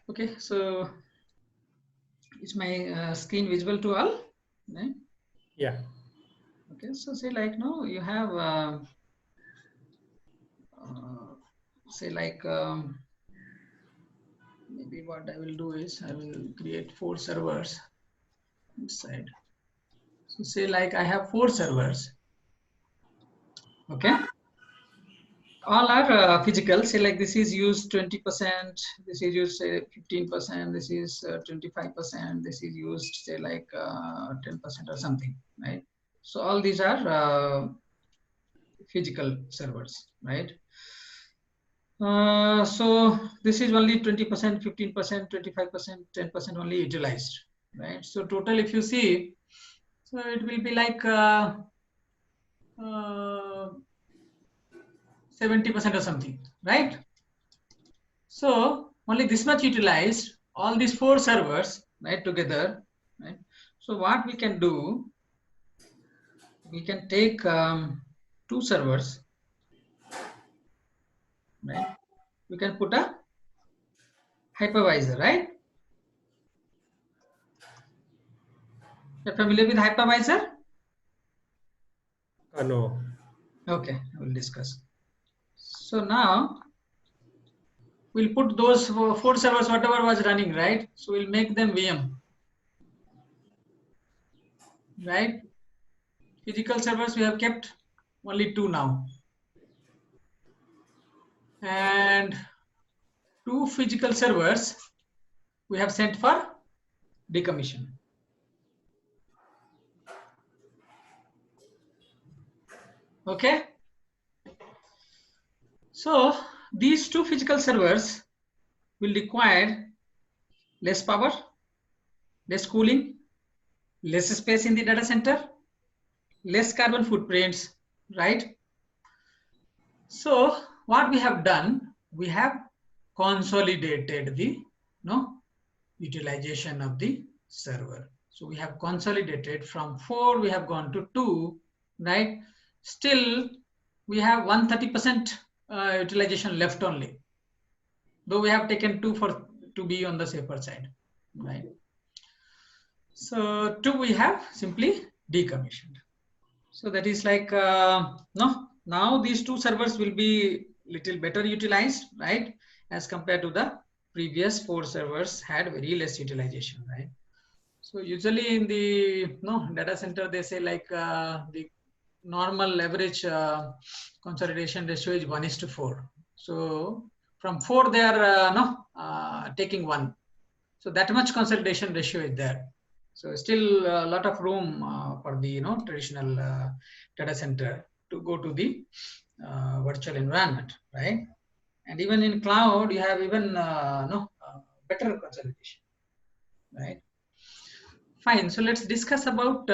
Okay, so is my screen visible to all? Right? Yeah. Okay, so say like you have say like maybe what I will do is I will create 4 servers inside. So say like I have 4 servers. Okay. all are physical. Say like this is used 20%, this is used say 15%, this is 25%, this is used say like 10% or something, right? So all these are physical servers, right? So this is only 20%, 15%, 25%, 10% only utilized, right? So total, if you see, so it will be like 70% or something, right? So only this much utilized, all these 4 servers, right, together, right? So what we can do, we can take 2 servers, right? We can put a hypervisor, right? You're familiar with hypervisor? No. Okay, we'll discuss. So now we'll put those 4 servers, whatever was running, right? So we'll make them VM, right? Physical servers we have kept only 2 now. And 2 physical servers we have sent for decommission. Okay. So these 2 physical servers will require less power, less cooling, less space in the data center, less carbon footprints, right? So what we have done, we have consolidated the utilization of the server. So we have consolidated from 4, we have gone to 2, right? Still, we have 130% utilization left only, though we have taken 2 to be on the safer side, right? So 2 we have simply decommissioned. So that is like now these 2 servers will be little better utilized, right, as compared to the previous 4 servers had very less utilization, right? So usually in the data center they say like the normal average consolidation ratio is 1:4. So from 4 they are taking 1. So that much consolidation ratio is there. So still a lot of room for the traditional data center to go to the virtual environment, right? And even in cloud, you have even better consolidation, right? Fine. So let's discuss about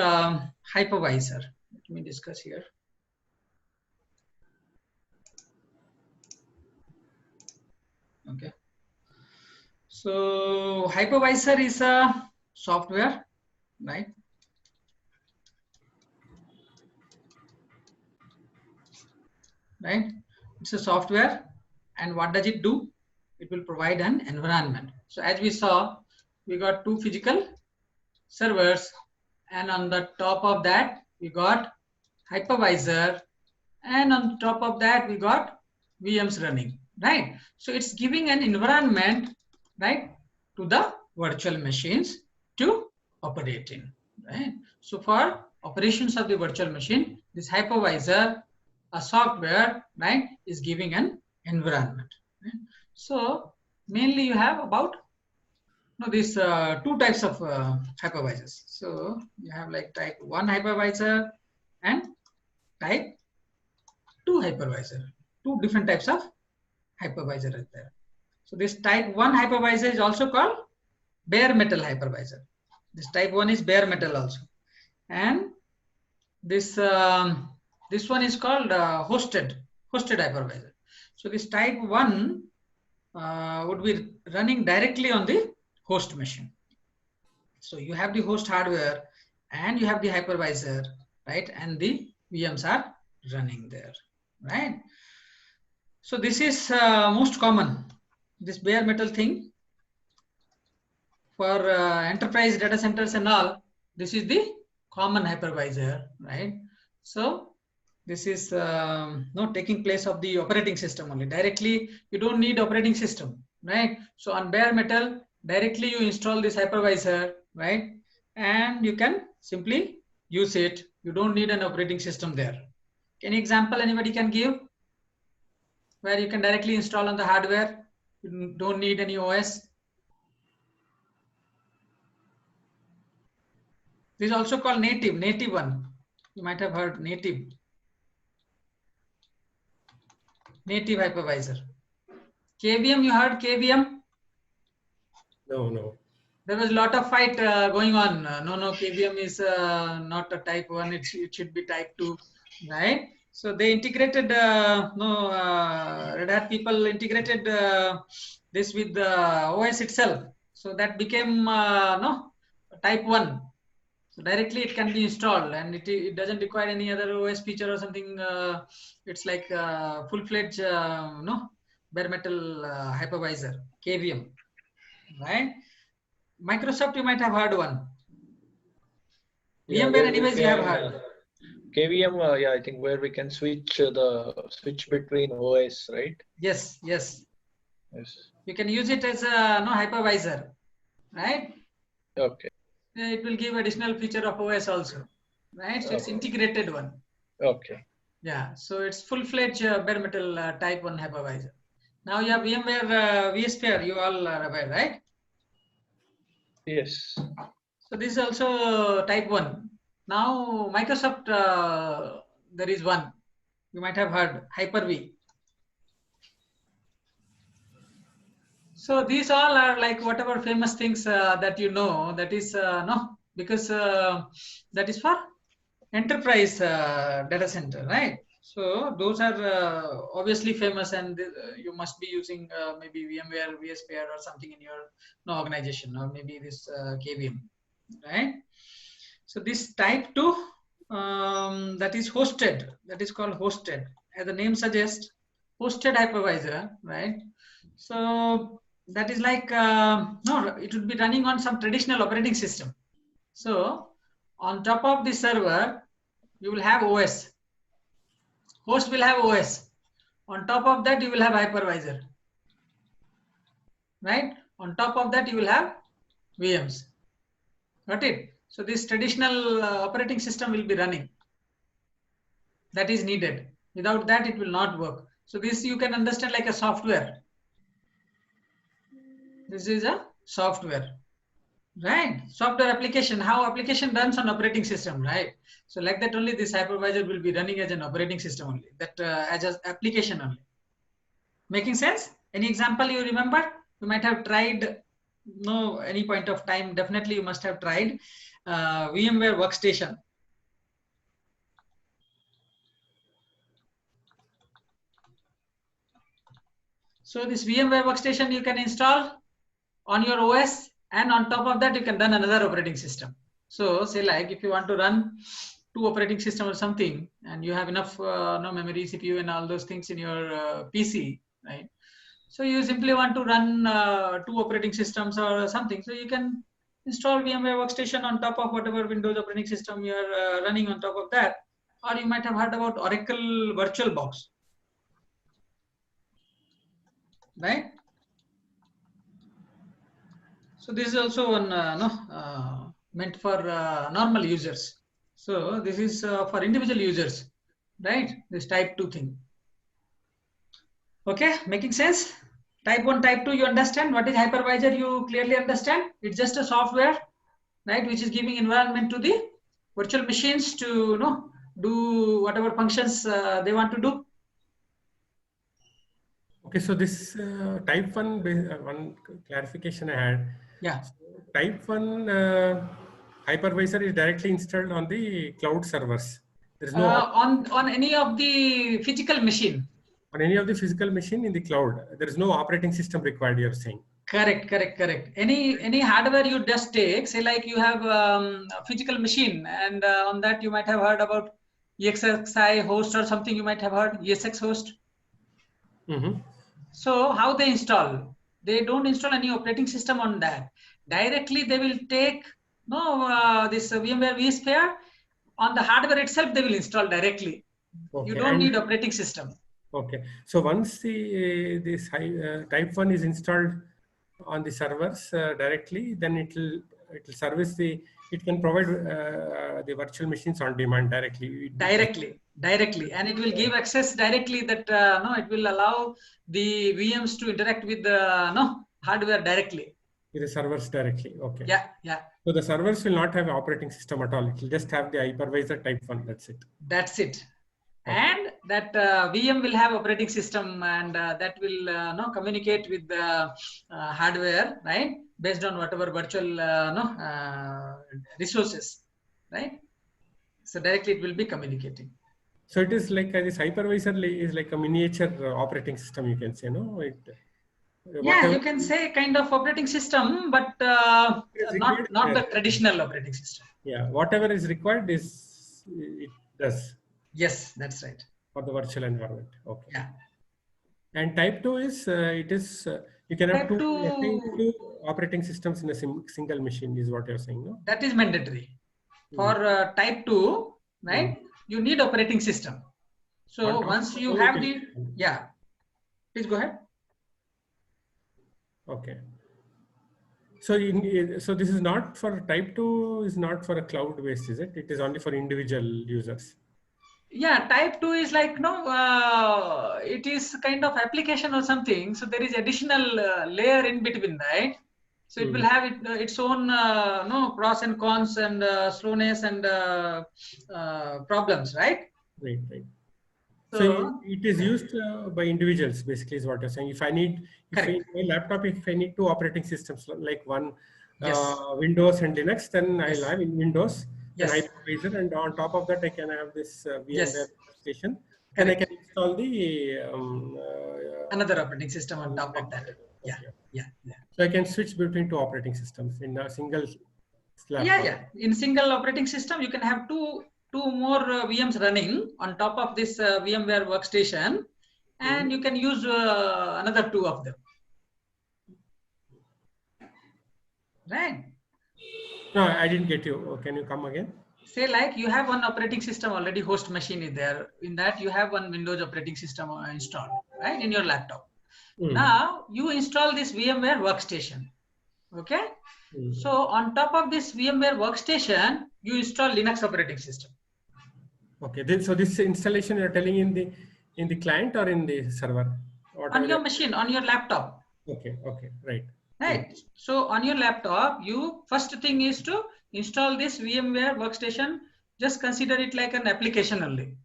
hypervisor. Let me discuss here. Okay. So hypervisor is a software, right? Right. It's a software, and what does it do? It will provide an environment. So as we saw, we got 2 physical servers, and on the top of that we got hypervisor, and on top of that we got VMs running, right? So it's giving an environment, right, to the virtual machines to operate in, right? So for operations of the virtual machine, this hypervisor, a software, right, is giving an environment, right? So mainly you have about these 2 types of hypervisors. So you have like type 1 hypervisor and type 2 hypervisor. 2 different types of hypervisor are there. So this type 1 hypervisor is also called bare metal hypervisor. This type 1 is bare metal also, and this this one is called hosted hypervisor. So this type 1 would be running directly on the host machine. So you have the host hardware and you have the hypervisor, right? And the VMs are running there, right? So this is most common, this bare metal thing for enterprise data centers and all. This is the common hypervisor, right? So this is not taking place of the operating system only. Directly, you don't need operating system, right? So on bare metal, directly you install this hypervisor, right? And you can simply use it. You don't need an operating system there. Any example anybody can give? where you can directly install on the hardware. You don't need any OS. This is also called native one. You might have heard native hypervisor. KVM, you heard KVM? No. There was a lot of fight going on. No, KVM is not a type 1, it should be type 2, right? So they integrated, Red Hat people integrated this with the OS itself. So that became type 1. So directly it can be installed, and it doesn't require any other OS feature or something. It's like full-fledged bare metal hypervisor, KVM, right? Microsoft, you might have heard one. Yeah, VMware, where we anyways, you have can, heard. KVM, yeah, I think where we can switch between OS, right? Yes. Yes. You can use it as a hypervisor, right? Okay. It will give additional feature of OS also, right? So it's Okay. integrated one. Okay. Yeah, so it's full-fledged bare metal type 1 hypervisor. Now you have VMware vSphere, you all are aware, right? Yes. So this is also type 1. Now Microsoft, there is one. You might have heard, Hyper-V. So these all are like whatever famous things that you know, that is, because that is for enterprise data center, right? So those are obviously famous, and you must be using maybe VMware, vSphere or something in your organization, or maybe this KVM, right? So this type 2, that is hosted, that is called hosted. As the name suggests, hosted hypervisor, right? So that is like, it would be running on some traditional operating system. So on top of the server, you will have OS. Host will have OS. On top of that, you will have hypervisor, right? On top of that, you will have VMs. Got it? So this traditional operating system will be running. That is needed. Without that, it will not work. So this you can understand like a software. This is a software, right? Software application, how application runs on operating system, right? So like that only this hypervisor will be running as an operating system only, that as an application only. Making sense? Any example you remember? You might have tried, any point of time, definitely you must have tried VMware Workstation. So this VMware Workstation you can install on your OS, and on top of that you can run another operating system. So say like if you want to run 2 operating system or something, and you have enough memory, CPU and all those things in your PC, right? So you simply want to run 2 operating systems or something. So you can install VMware Workstation on top of whatever Windows operating system you are running on top of that. Or you might have heard about Oracle VirtualBox, right? So this is also one meant for normal users. So this is for individual users, right? This type 2 thing. Okay, making sense? Type 1, type 2, you understand what is hypervisor? You clearly understand? It's just a software, right, which is giving environment to the virtual machines to do whatever functions they want to do. Okay, so this type 1, one clarification I had. Yeah. So type 1 hypervisor is directly installed on the cloud servers. There is no on any of the physical machine. On any of the physical machine in the cloud, there is no operating system required, you're saying. Correct. Any hardware you just take, say like you have a physical machine, and on that you might have heard about ESXi host or something, you might have heard ESX host. Mm-hmm. So how they install? They don't install any operating system on that. Directly they will take this VMware vSphere, on the hardware itself they will install directly. Okay. You don't need operating system. Okay, so once this type 1 is installed on the servers directly, then it will service the it can provide the virtual machines on demand directly. Directly, and it will give access directly. That no, it will allow the VMs to interact with the hardware directly. With the servers directly. Okay. Yeah. So the servers will not have an operating system at all. It will just have the hypervisor type 1. That's it. That's it. Okay. And that VM will have operating system, and that will communicate with the hardware, right? Based on whatever virtual resources, right? So directly it will be communicating. So it is like this hypervisor is like a miniature operating system, you can say, no? Yeah, you can say kind of operating system, but not the traditional operating system. Yeah, whatever is required it does. Yes, that's right. For the virtual environment. Okay. Yeah. And type 2 is you can have two operating systems in a single machine, is what you're saying, no? That is mandatory. For type 2, right? You need operating system. So once you have please go ahead. Okay. So this is not for type 2 is not for a cloud based, is it? It is only for individual users. Yeah, type 2 is like it is kind of application or something. So there is additional layer in between, right? So it will have its own pros and cons and slowness and problems, right? Right. So it is used by individuals, basically, is what you're saying. If in my laptop, if I need two operating systems, like one Windows and Linux, then I'll have in Windows an hypervisor, and on top of that, I can have this VMware station, and I can install the another operating system on top of that. Yeah. So I can switch between two operating systems in a single laptop. Yeah. In single operating system, you can have two more VMs running on top of this VMware workstation, and you can use another two of them. Right? No, I didn't get you. Can you come again? Say like you have one operating system already, host machine is there. In that you have one Windows operating system installed, right, in your laptop. Now you install this VMware workstation. Okay. So on top of this VMware workstation, you install Linux operating system. Okay. So this installation you're telling in the client or in the server? On your machine, on your laptop. Okay. Right. So on your laptop, you first thing is to install this VMware workstation. Just consider it like an application only.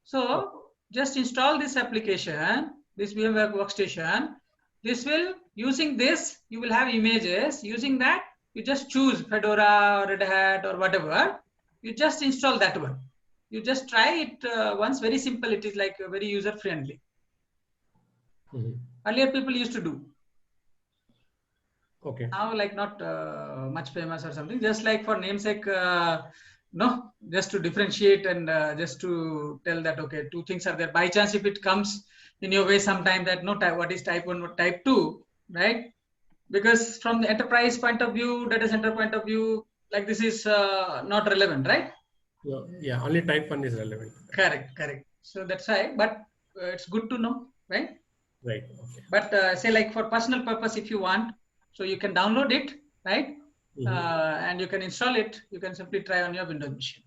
So just install this application, this VMware workstation. This will, using this, you will have images. Using that, you just choose Fedora or Red Hat or whatever. You just install that one. You just try it once. Very simple. It is like very user friendly. Earlier people used to do. Okay. Now like not much famous or something. Just like for namesake, just to differentiate and just to tell that okay, two things are there. By chance, if it comes in your way sometime that what is type 1, what type 2, right? Because from the enterprise point of view, data center point of view, like this is not relevant, right? Yeah, only type 1 is relevant. Correct. So that's why, but it's good to know, right? Right. Okay. But say like for personal purpose, if you want, so you can download it, right? And you can install it. You can simply try on your Windows machine.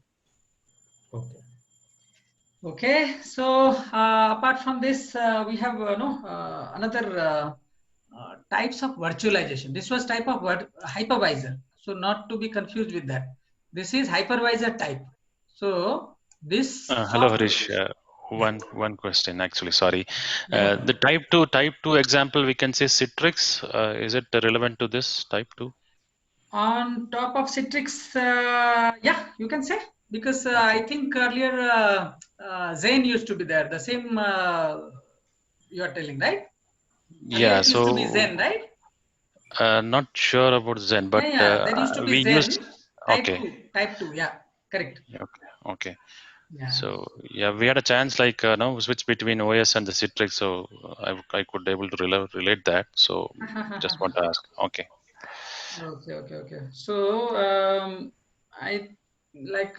Okay. So apart from this, we have another types of virtualization. This was type of hypervisor. So not to be confused with that. This is hypervisor type. So this. Hello, Harish. One question actually. Sorry. The type 2 example, we can say Citrix. Is it relevant to this type 2? On top of Citrix, yeah, you can say, because I think earlier Zen used to be there. The same you are telling, right? Yeah. It used to be Zen, right? Not sure about Zen, but there used to be we Zen, used. type 2, yeah, correct. Okay. Yeah. So yeah, we had a chance like switch between OS and the Citrix, so I could able to relate that. So just want to ask. Okay. Okay. So I like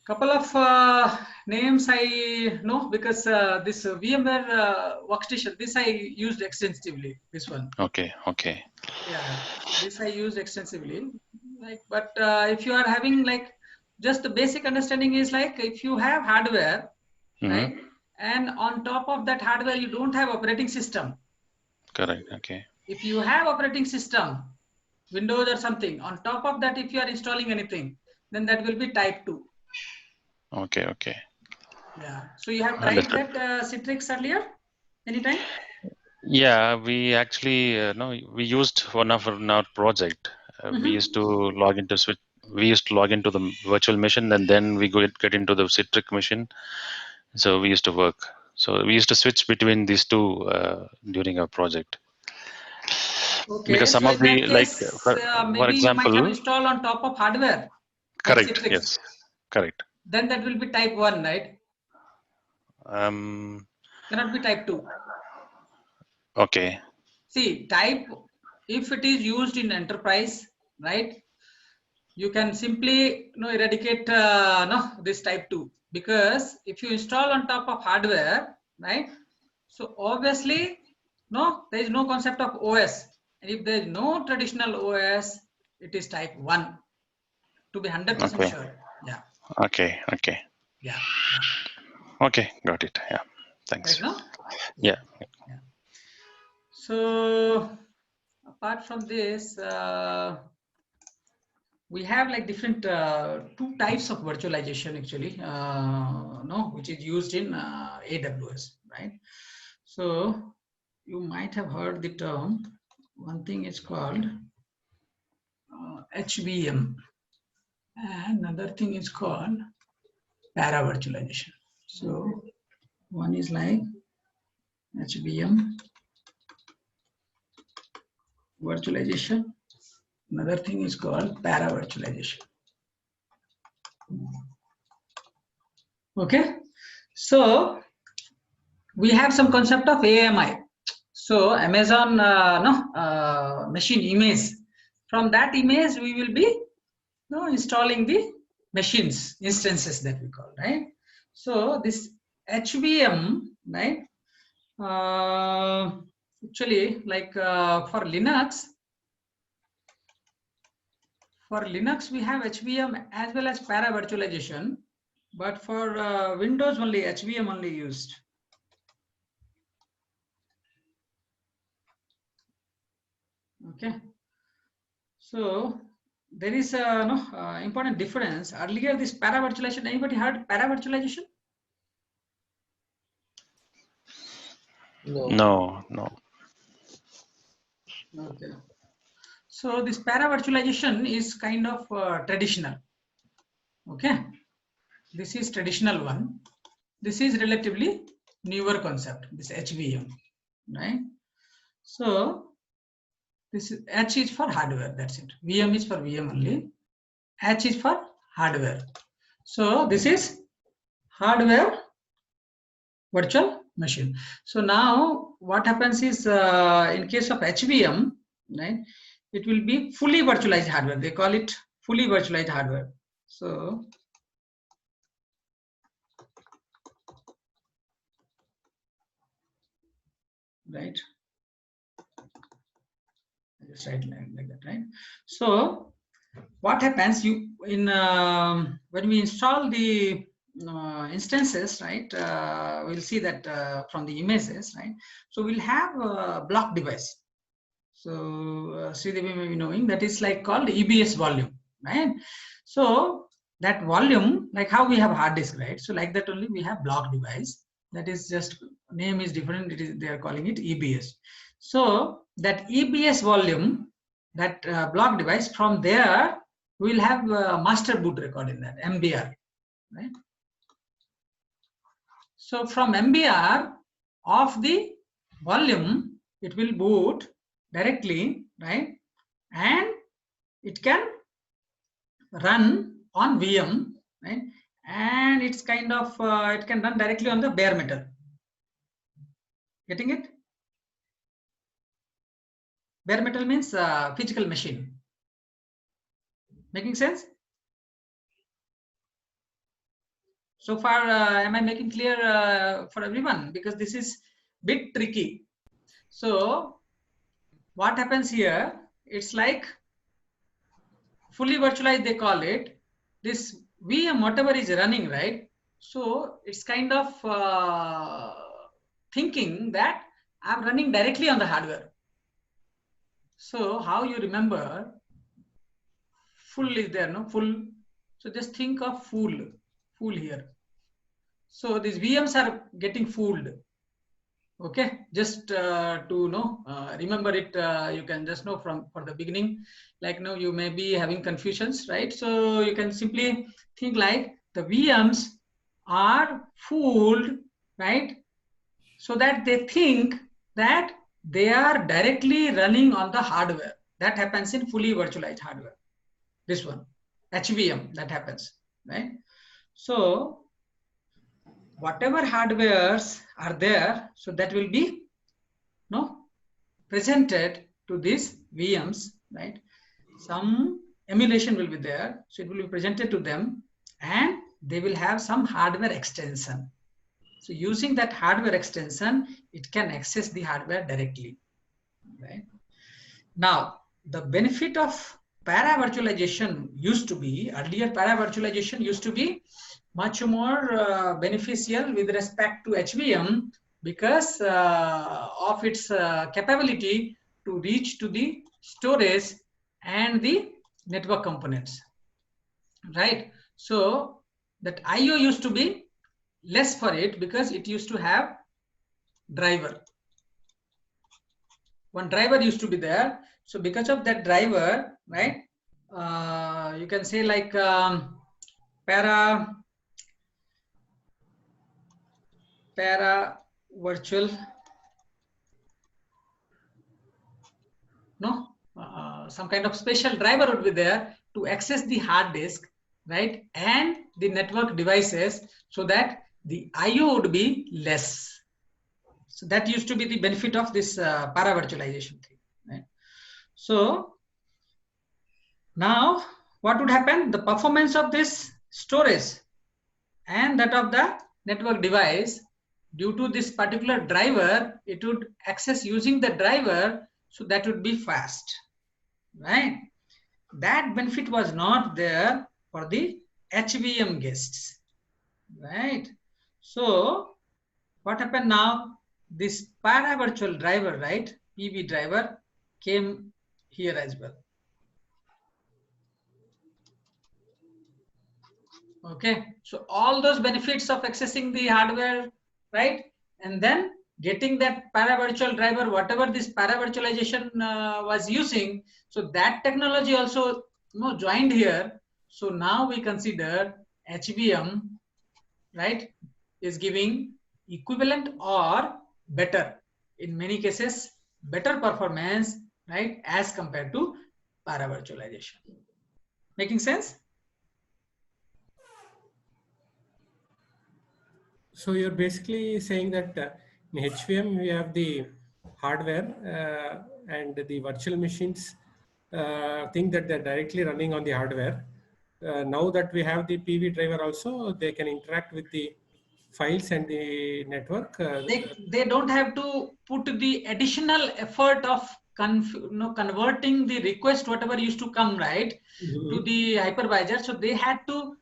Couple of names I know because this VMware workstation, this I used extensively. This one. Okay. Okay. Yeah, this I used extensively. Like, but if you are having like just the basic understanding is like if you have hardware, right, and on top of that hardware you don't have operating system. Correct. Okay. If you have operating system, Windows or something, on top of that, if you are installing anything, then that will be type 2. Okay. Okay. Yeah. So you have tried Understood. that Citrix earlier? Anytime? Yeah, we actually no, we used one of in our project. We used to log into switch. We used to log into the virtual machine, and then we get into the Citrix machine. So we used to work. So we used to switch between these two during our project. Okay. Because some So of in that the like, case, for maybe you might have example, installed on top of hardware like correct. Citrix. Yes, correct. Then that will be type 1, right? Um. Cannot be type 2. Okay. See, type, if it is used in enterprise, right? You can simply eradicate this type 2, because if you install on top of hardware, right? So obviously, there is no concept of OS. And if there is no traditional OS, it is type 1, to be 100% Okay. sure. Yeah. Okay. Okay. Yeah. Okay. Got it. Yeah. Thanks. Right now? Yeah. Yeah. So apart from this, we have like different two types of virtualization actually, which is used in AWS, right? So you might have heard the term. One thing is called HVM, and another thing is called para virtualization. So one is like HVM virtualization. Another thing is called para virtualization. Okay, so we have some concept of AMI. So Amazon machine image. From that image, we will be installing the machines, instances that we call, right? So this HVM, right? Actually, like for Linux, we have HVM as well as para virtualization, but for Windows only HVM only used. Okay, so there is a important difference. Earlier, this para virtualization. Anybody heard para virtualization? No. No. Okay. So this para virtualization is kind of traditional. Okay, this is traditional one. This is relatively newer concept. This HVM, right? So this is H is for hardware. That's it. VM is for VM only. H is for hardware. So this is hardware virtual machine. So now what happens is in case of HVM, right, it will be fully virtualized hardware. They call it fully virtualized hardware. So right, I just write like that, right? So what happens, you in when we install the instances, right, we'll see that from the images, right? So we'll have a block device. So Sridevi may be knowing that is like called EBS volume, right? So that volume, like how we have hard disk, right? So like that only we have block device. That is just name is different. It is, they are calling it EBS. So that EBS volume, that block device, from there we will have master boot record in that MBR, right? So from MBR of the volume, it will boot directly, right? And it can run on VM, right? And it's kind of it can run directly on the bare metal. Getting it? Bare metal means physical machine. Making sense? So far, am I making clear for everyone? Because this is bit tricky. So what happens here? It's like fully virtualized, they call it. This VM, whatever is running, right? So it's kind of thinking that I'm running directly on the hardware. So how you remember, full is there, no? Full. So just think of full here. So these VMs are getting fooled. Okay, just to know, remember it, you can just know from for the beginning, like no, you may be having confusions, right? So you can simply think like the VMs are fooled, right? So that they think that they are directly running on the hardware. That happens in fully virtualized hardware. This one, HVM, that happens, right? So whatever hardwares are there, so that will be presented to these VMs, right? Some emulation will be there, so it will be presented to them, and they will have some hardware extension. So using that hardware extension, it can access the hardware directly, right? Now, the benefit of para-virtualization used to be, earlier para-virtualization used to be much more beneficial with respect to HVM because of its capability to reach to the storage and the network components, right? So that IO used to be less for it because it used to have driver. One driver used to be there. So because of that driver, right, you can say like para virtual, some kind of special driver would be there to access the hard disk, right, and the network devices, so that the IO would be less. So that used to be the benefit of this para virtualization thing, right? So now what would happen? The performance of this storage and that of the network device, due to this particular driver, it would access using the driver, so that would be fast, right? That benefit was not there for the HVM guests, right? So what happened now? This para virtual driver, right, PV driver, came here as well. Okay, so all those benefits of accessing the hardware, right, and then getting that para virtual driver, whatever this para virtualization was using, so that technology also joined here. So now we consider HVM, right, is giving equivalent or better, in many cases better performance, right, as compared to para virtualization. Making sense? So you're basically saying that in HVM we have the hardware and the virtual machines think that they're directly running on the hardware. Now that we have the PV driver also, they can interact with the files and the network. They don't have to put the additional effort of converting the request, whatever used to come, right, to the hypervisor. So they had to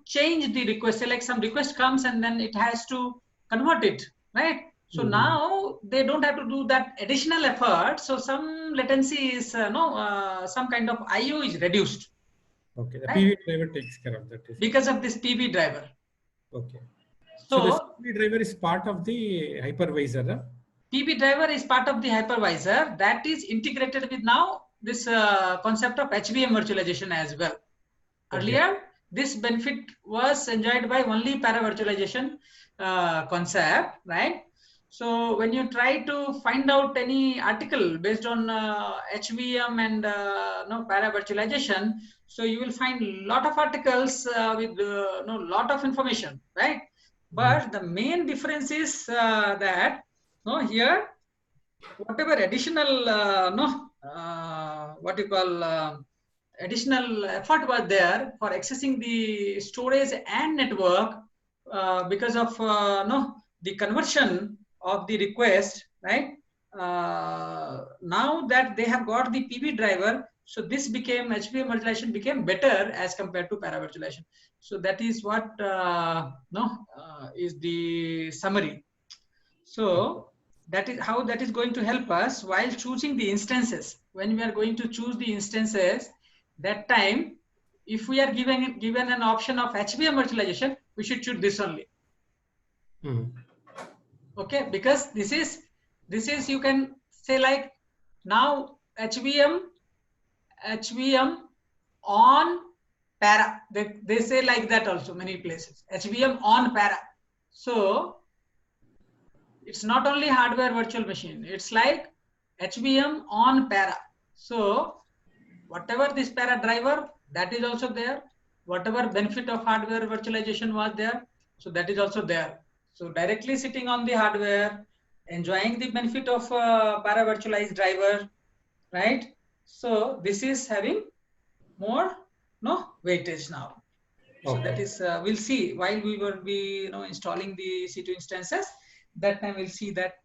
change the request. Say like some request comes and then it has to convert it, right? So now they don't have to do that additional effort. So some latency is some kind of IO is reduced. Okay, the right? PV driver takes care of that. Because of this PV driver. Okay. So this PV driver is part of the hypervisor. Huh? PV driver is part of the hypervisor that is integrated with now this concept of HVM virtualization as well. Earlier, this benefit was enjoyed by only para virtualization concept, right? So when you try to find out any article based on HVM and para virtualization, so you will find a lot of articles with lot of information, right? But the main difference is that here, whatever additional what you call additional effort was there for accessing the storage and network, because of no, the conversion of the request, right? Now that they have got the PV driver, so this became HBM virtualization became better as compared to para virtualization. So that is what is the summary. So that is how that is going to help us while choosing the instances. When we are going to choose the instances, that time, if we are given an option of HBM virtualization, we should choose this only. Okay, because this is you can say like now HBM on para. They say like that also many places. HBM on para. So it's not only hardware virtual machine. It's like HBM on para. So whatever this para driver, that is also there. Whatever benefit of hardware virtualization was there, so that is also there. So directly sitting on the hardware, enjoying the benefit of para virtualized driver, right? So this is having more weightage now. So that is we'll see while we will be installing the C2 instances. That time we'll see that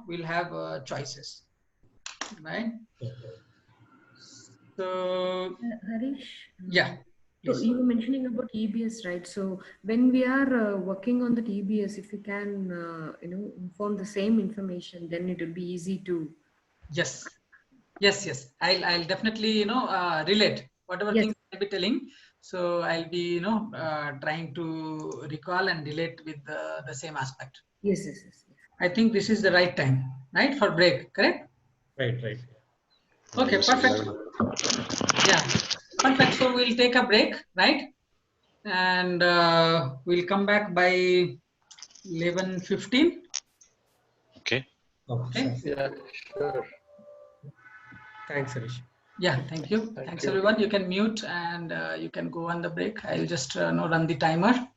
we'll have choices, right? So Harish? yeah. So Please. you were mentioning about EBS, right? So when we are working on the EBS, if you can, inform the same information, then it will be easy to. Yes. I'll definitely relate whatever Yes. things I'll be telling. So I'll be trying to recall and relate with the same aspect. Yes. I think this is the right time, right, for break, correct? Right. Okay, perfect. Yeah, perfect. So we'll take a break, right? And we'll come back by 11:15. Okay. Yeah, sure. Thanks, Harish. Yeah, thank you. Thanks you. everyone. You can mute and you can go on the break. I'll just run the timer.